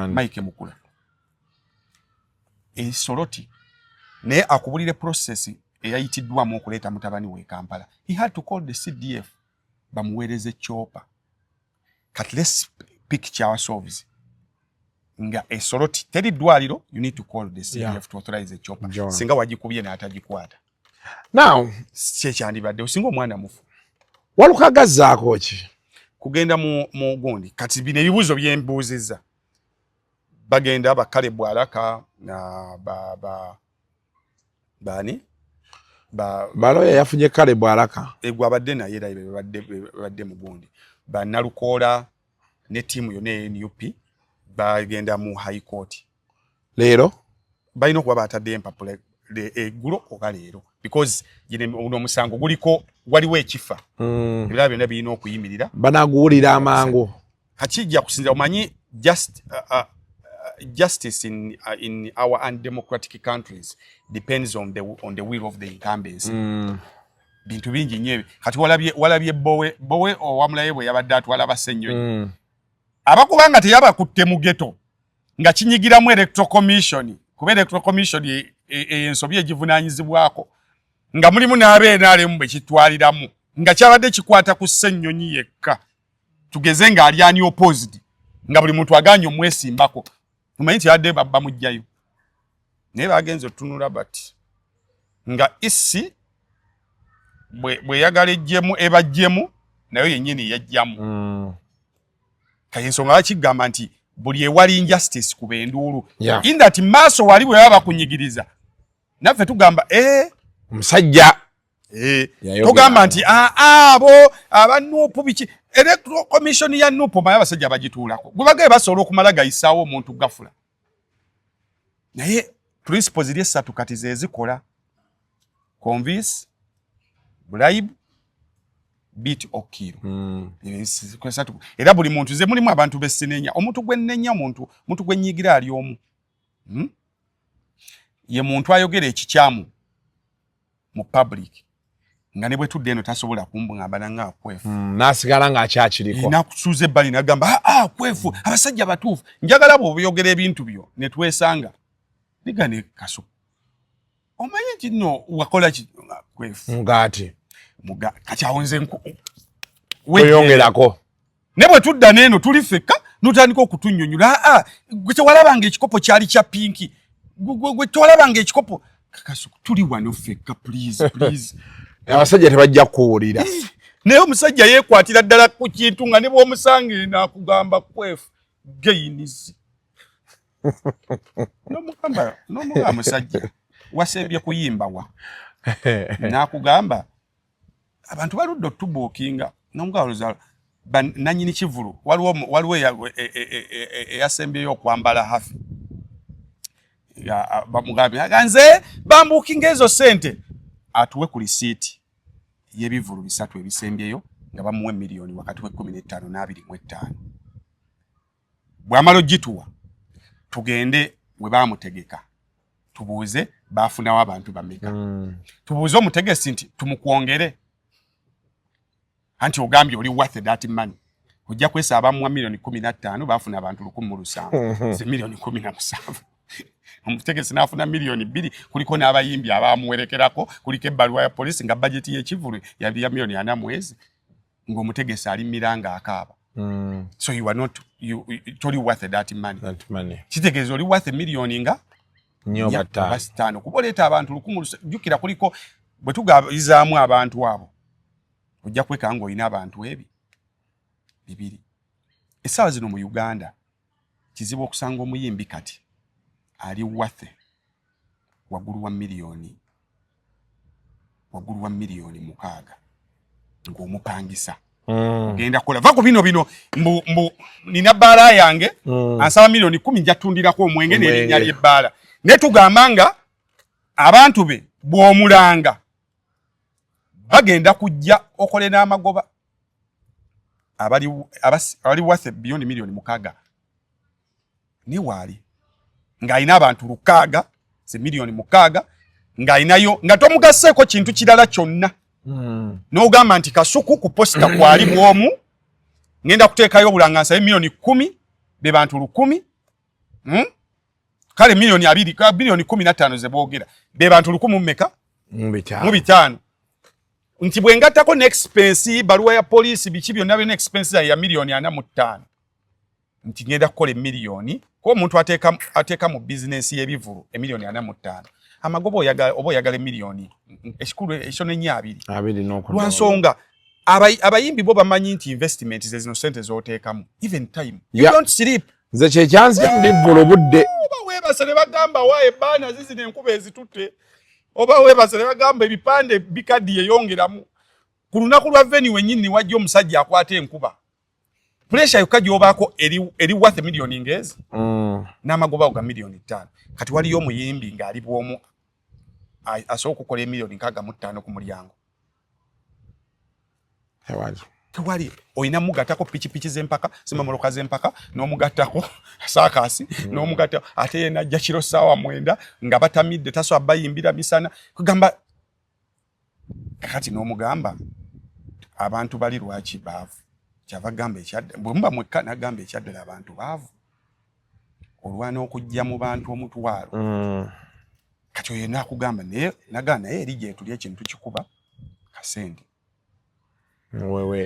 Mike Mukula Soroti naye akubulire process eyayitiddwamu okuleeta mutabani we Kampala he had to call the CDF bamuweereze chopa kati let's picture ourselves nga Soroti teri ddwaliro you need to call the CDF to authorize a chopper singa wagikubye n'atagikwata now kyandibadde osinga omwana mufu Walukagga zaako ki kugenda mu gundi kati bino ebibuuzo byembuuzizza bagenda bakale bwalaka na bani baloya yafunye kale bwalaka egwa abadde naye era badde mu gundi Banalukoola ne tiimu yonna NUP bagenda mu high court leero balina okuba batadde empapula eggulo oba leero because uno omusango guliko waliwo ekifa ebirala byonna birina okuyimirira banaguwulira amangu kakijja kusinza omanyi justice in our undemocratic countries depends on the will of the incumbents bintu bingi nnyo kati walabye bowe owamulaye bwe yabadde atwala abasennyonyi abakubanga teyabakutte mu ghetto nga kinyigiramu electoral commission kuba electoral commission ensobi egivunaanyizibwako nga mulimu n'abeenaalemu bwe kitwaliramu nga kyabadde kikwata ku ssennyonyi yekka tugeze nga ali ani opposed nga buli muntu aganye omwesimbako omanyi nti yabadde bamugjayo naye bagenze otunula bati nga isi bwe yagala ejjemu ebajjemu nayo yennyini yajjamu kayensonga bakigamba nti buli ewali injustice ku benduulu in that maaso wali bwe baba bakunyigiriza naffe tugamba omusajja tugamba nti abo abanuupu biki electoral commission ya nuupu maye abasajja bagituulako gwe bagaye basobola okumala gayisaawo omuntu gafula naye principles ziri essatu kati ze zikola convince bribe beat or kill era buli muntu ze mulimu abantu bessinenya omuntu gwennenya omuntu gwenyigira ali omu ye muntu ayogera ekikyamu mu public nga ne bwe tudde eno tasobola kumbungamba nanga Kwefu nasigala nga akyakiriko nakusuuza ebbali nagamba Kwefu abasajja batuufu njagala bw'oyogera ebintu byo ne twesanga nigane kaso omanyi nti nno wakola ki Kwefu ngati kati awonze weyongerako ne bwe tudda n'eno tuli fekka notandika okutunnyonnyola gwe tewalabanga ekikopo kyali kya pinki gwe tewalabanga ekikopo Kakasu tuli wano feka please. Abasajja tebajja kuwulira. Naye omusajja yeekwatira ddala ku kintu nga ne bw'omusange naakugamba kwefu gayinizi. N'omugamba musajja wasembye kuyimba wa. Naakugamba abantu baludde otubuukinga n'omugalo nanyini kivulu waliwo eyasembyeyo okwambala hafi. Bamugambye nze bambuukinga ezo sente atuwe ku lisiiti y'ebivulu 3 ebisembyeyo nga bamuwe miliyoni wakati we 15 na 25. Bw'amala ogituwa tugende we baamutegeka tubuuze baafunawo abantu bameka. Tubuuze omutegesi nti tumukwongere anti ogambye oli worth that money ojja kwesa abamuwa miliyoni 15 baafuna abantu 107 ze miliyoni 17. Omutegesi n'afuna miliyoni 2 kuliko n'abayimbi abamuwerekerako kuliko ebbaluwa ya polisi nga budget y'ekivulu ya miliyoni 4 mwezi ng'omutegesi ali miranga akaaba. So you are not totally worth that money. Kitegeeza oli worth miliyoni nga nyoba 5 kuboleeta abantu 100 jukira kuliko bwe tugabizaamu abantu abo ojja kweka ngo ina abantu ebi 2. Essaawa zino mu Uganda kizibu okusanga omuyimbi kati ali worth waggulu wa miliyoni 6 ng'omupangisa. Genda kola vako bino mbu nina bbaala yange ansaba miliyoni 10 njatundirako omwenge n'erinnya ly'ebbaala. Ne tugamba nga abantu be bw'omulanga bagenda kujja okole n'amagoba abali worth beyond miliyoni 6 ne waali ng'alina abantu 600 ze miliyoni 6 ng'alinayo nga tomugaseeko kintu kirala kyonna. N'ogamba nti kasuku ku posita kwali bwomu ngenda kuteekayo obulanga miliyoni 10 be bantu 10. Kale miliyoni 2 biliyoni 15 ze boogera be bantu 10 mmeka mu 5. Nti bwe ngattako n'expense baluwa ya polisi biki byonna byonna expense ya miliyoni 45 nti ngenda kukola miliyoni ko omuntu ateeka mu business y'ebivulu miliyoni 45 amagobo oyagala miliyoni ekikulu ekyo n'ennya 2 lwansonga abayimbi bo bamanyi nti investment ze zino sente z'oteekamu even time you don't sleep. Nze kyekyansi ndivula obudde oba weebase ne bagamba waaye baana zizina enkuba ezitutte oba weebase ne bagamba ebipande bikaddi yeyongeramu ku lunaku lwa venue wennyini wajja omusajja akwata enkuba pressure yokka gy'obaako eri worth miliyoni ngezi n'amagoba ga miliyoni 5 kati waliyo omuyimbi ng'ali bw'omu asooka okukola miliyoni 65 ku mulyango. Tewali oyina mugatako pikipiki z'empaka zimamoloka z'empaka n'omugatako saakasi n'omugatako ate yena ajja kiro ssaawa 9 nga batamidde taso bayimbira misana kugamba kati n'omugamba abantu bali lwaki baavu kyava gamba ekyadde bwemba mwekka nagamba ekyadde abantu baavu olwana okujja mu bantu omutwalo kati oyo nakugamba naye nagana naye eri gye tuli ekintu kikuba kasente.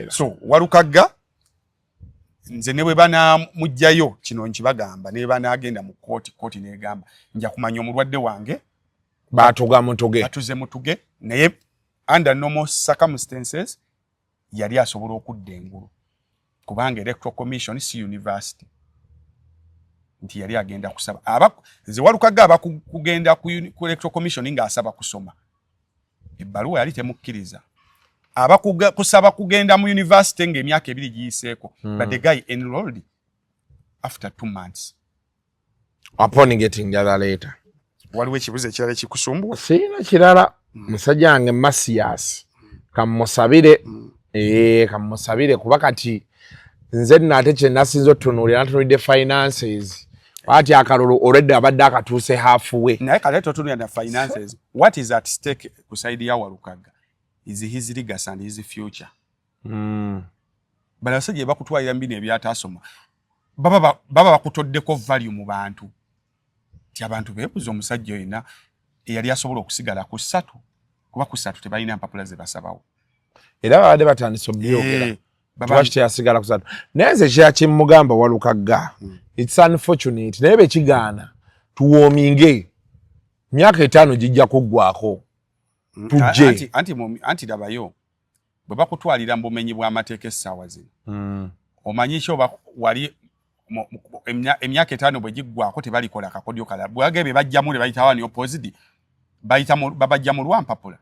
So Walukagga nze ne bwe bana mujjayo kino nkibagamba ne banaagenda mu kooti negamba nja kumanya omulwadde wange batuze mutuge naye under normal circumstances yali asobola okudda engulu kubanga electoral commission si university nti yali agenda kusaba ze Walukagga abakugenda ku electoral commission nga asaba kusoma ebbaluwa yali temukkiriza kusaba kugenda mu university ng'emyaka 2 giyiseeko but the guy enrolled after 2 months upon getting the other letter. Waliwo ekibuzo ekirala ekikusumbuwa? Sina kirala. Musajja wange Masias kamusabire kuba kati nze nate kye nasinza otunuulira finances ati akalulu already abadde akatuuse halfway naye kale totunuulira finances. What is at stake ku side ya Walukagga is his legacy and his future. Bala sije bakutwalira mbine ebyatasoma baba bakutoddeko value mu bantu ti abantu bebuza omusajja oyina eyali asobola okusigala ku 3 kuba ku 3 tebalina mpapula ze basabawo era babadde batandise obyogera lwaki yasigala ku 3 neze kyakimugamba Walukagga it's unfortunate naye bekigaana tuwoominge myaka 5 jijja kuggwako tujje anti dabayo bwe bakutwalira mbumenyi bwa mateeka essaawa zino omanyi kyo wali emyaka 5 bwe giggwako tebalikola akakodyo kala bwagebe bajjamu ne bayita wani opposite babajja mu lwampapula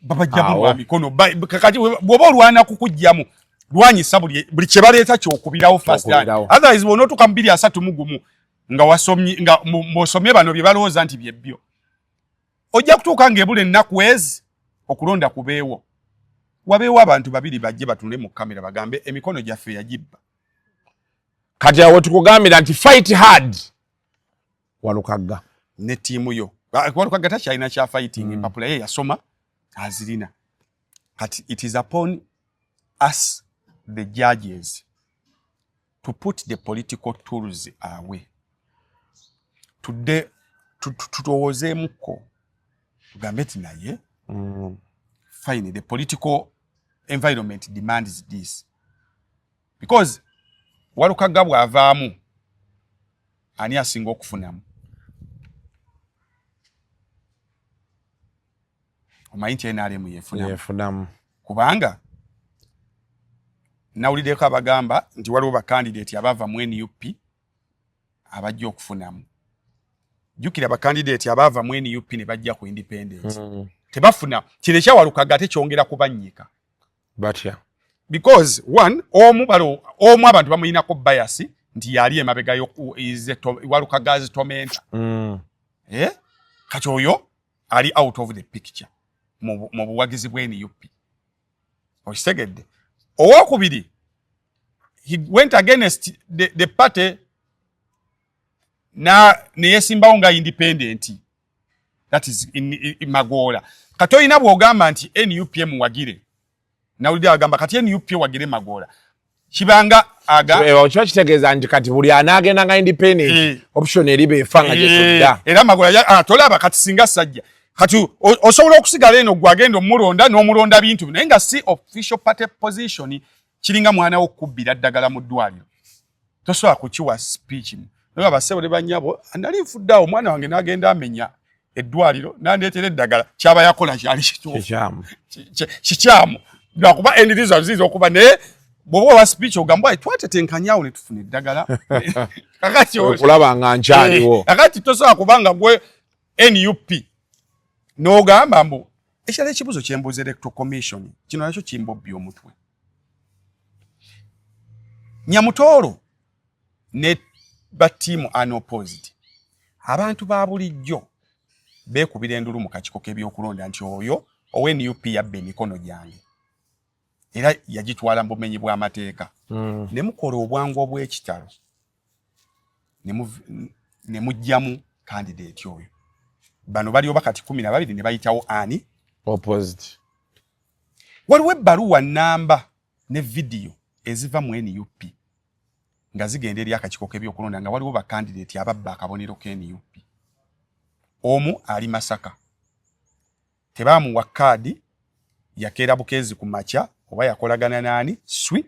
babajja mu mikono kakati bwoba olwana kukujjamu lwanyisa buli kye baleeta kyokubirawo first otherwise bonotuka 2-3 nga wasomye nga mbosomye bano bye balowooza nti byebbyo ojja kutuuka ng'ebula ennaku ezi okulonda kubeewo wabeewo abantu babiri bajje batunule mu kamera bagambe emikono gyaffe yagibba kati awo tukugambira nti fight hard Walukagga ne tiimu yo Walukagga takyalina kya fighting empapula ye yasoma azirina kati it is upon us the judges to put the political tools away tutowoozeemuko tugambe ti naye fine the political environment demands this because Walukagga bw'avaamu ani asinga okufunamu omanyi nti NRM yefunamu kubanga nawuliddeko abagamba nti waliwo bakandidate abava mu NUP abajja okufunamu jjukira bakandidate abava mu NUP ne bajja ku independence tebafuna kire kya Walukagga tekyongera kubannyika batya because one omu abantu bamuyinako bias nti yali emabega yo Walukagga's tormentor kati oyo ali out of the picture mu buwagizi bwe NUP okitegedde owokubiri he went against the party na neyesimbawo nga independent that is in Magola kati oyina bw'ogamba nti NUP muwagire nawulidde agamba kati NUP wagire Magola kibanga okyo kitegeeza nti kati buli anaagenda nga independent option eriba efanga gyetudda era Magola tolaba kati singa sajja kati osobola okusigala eno gwagenda omulonda n'omulonda bintu naye nga si official party position kiringa mwana wokubbira ddagala mu ddwaliro tosobola kukiwa speech naye basebo ne bannyabo andali nfuddawo omwana wange n'agenda amenya eddwaliro nandeetera eddagala kyaba yakola kyali kikyamu lwakuba endiriza ziiza okuba naye bw'oba wa speech ogamba twatetenkanyawo ne tufuna eddagala kakati okulaba nga nkyaliwo kakati tosobola kubanga gwe NUP n'ogamba mbu ekyala ekibuzo kyembuuza electoral commission kino nakyo kimbobbi omutwe Nyamutoolo ne batiimu unopposed abantu ba bulijjo beekubira endulu mu kakiko k'ebyokulonda nti oyo owe NUP yabba emikono gyange era yagitwala mu bumenyi bw'amateeka ne mukola obwangu obw'ekitalo ne mujjamu candidate oyo bano bali oba kati 12 ne bayitawo ani opposite waliwo ebbaluwa namba ne video eziva mu NUP nga zigenda eri akakiko k'ebyokulonda nga waliwo bakandidate ababba akabonero k'NUP omu ali Masaka tebaamuwa kaadi yakeera bukeezi ku makya oba yakolagana naani swi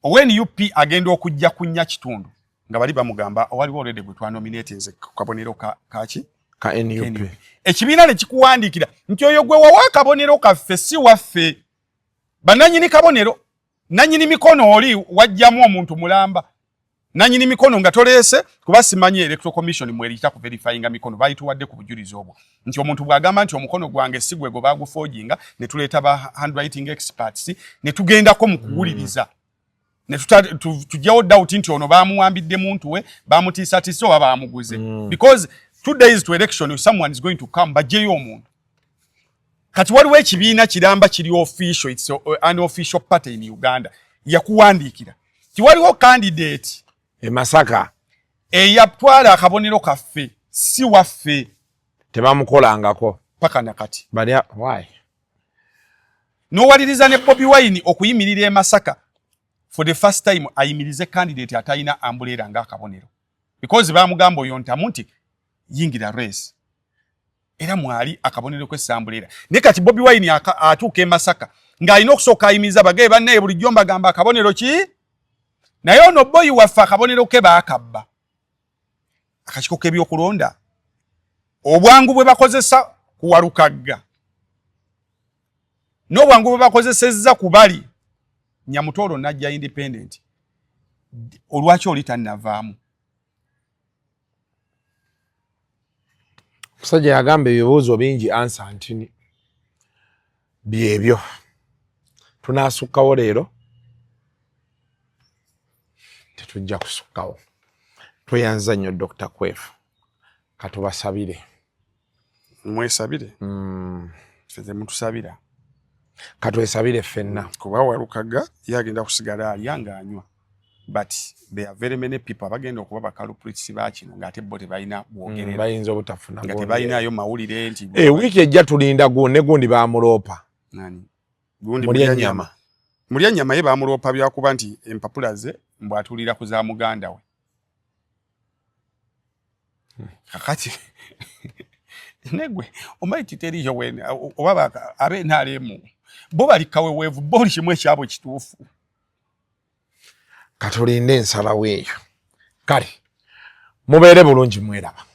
owe NUP agenda okujja kunnya kitundu nga bali bamugamba waliwo already gwe twanominate nze kabonero kaki ka NUP ekibiina ne kikuwandiikira nti oyo gwe wawa akabonero kaffe si waffe bannannyini kabonero nannyini mikono oli wajjamu omuntu mulamba nannyini mikono nga toleese kuba simanyi electoral commission mwerita ku verifyinga mikono bayituwadde ku bujulizi obwo nti omuntu bw'agamba nti omukono gwange si gwe bagufoojinga ne tuleeta ba handwriting experts ne tugendako mu kuwuliriza ne tujjawo doubt nti ono baamuwambidde muntu we baamutiisatiisa oba baamuguze because 2 days to election someone is going to come bajjeyo omuntu kati waliwo ekibiina kiramba kiri official it's an official party in Uganda yakuwandiikira ti waliwo candidate Masaka eyatwala akabonero kaffe si waffe tebamukolangako paka nakati bali why n'owaliriza ne Bobi Wine okuyimirira e Masaka for the first time ayimirize candidate atayina ambulera nga akabonero because baamugamba oyo ntamu nti yingira race era mwali akabonero kw'essambulera ne kati Bobi Wine atuuka e Masaka ng'alina okusooka ayimiriza bagaye bannaye bulijjo mbagamba akabonero ki naye ono boyi waffe akabonero ke baakabba akakiko k'ebyokulonda obwangu bwe bakozesa ku Walukagga n'obwangu bwe bakozesezza ku Bali Nyamutolo najja independent olwaki oli tannavaamu musajja yagamba ebibuuzo bingi ansa ntini byebyo tunaasukkawo leero tetujja kusukkawo tweyanza nnyo Dr. Kwefu katubasabire mwesabire feze mutusabira katwesabire ffenna kuba Walukagga yagenda kusigala alya anywa but there are very many people abagenda okuba bakalupulitsi bakino ngate bo tebalina bwogerera bayinza obutafuna ngate balinayo mawulire nti wiiki ejja tulinda ne gundi bamuloopa nani gundi mulya nyama ye bamuloopa byakuba nti empapula ze mbwatulira kuza muganda we kakati negwe omaiti teriyo wena obaba abe nalemu bo balikawe wevu boli kimwe kyabo kituufu katulinde ensalawo eyo kale mubeere bulungi mweraba.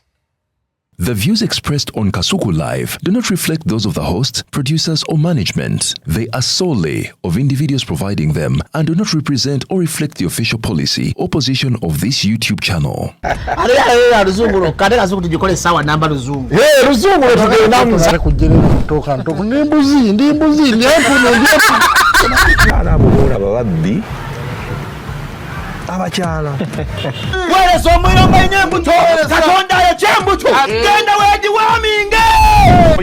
The views expressed on Kasuku Live do not reflect those of the host, producers, or management. They are solely of individuals providing them and do not represent or reflect the official policy or position of this YouTube channel. abakyala weereza omuyomba enyembuto katonda yekyembuto genda wegiwaminge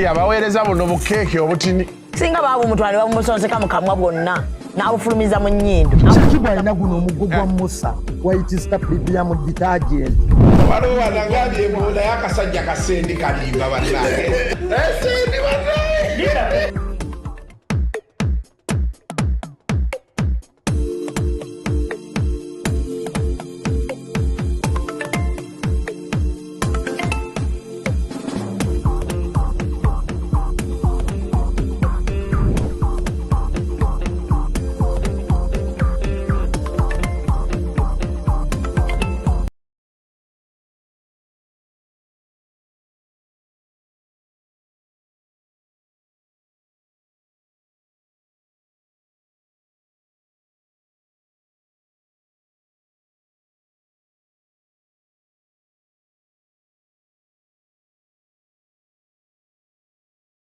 yabaweereza buno bukeeke obutini singa baabumutwale bamumusonseka mu kamwa bwonna n'abufulumiza mu nnyindo kibwa alina guno omuggo gwa musa wayitista biblia mu detergent waliwo wanagambye embunda y'akasajja kasendi kalimba bannange esendi bannange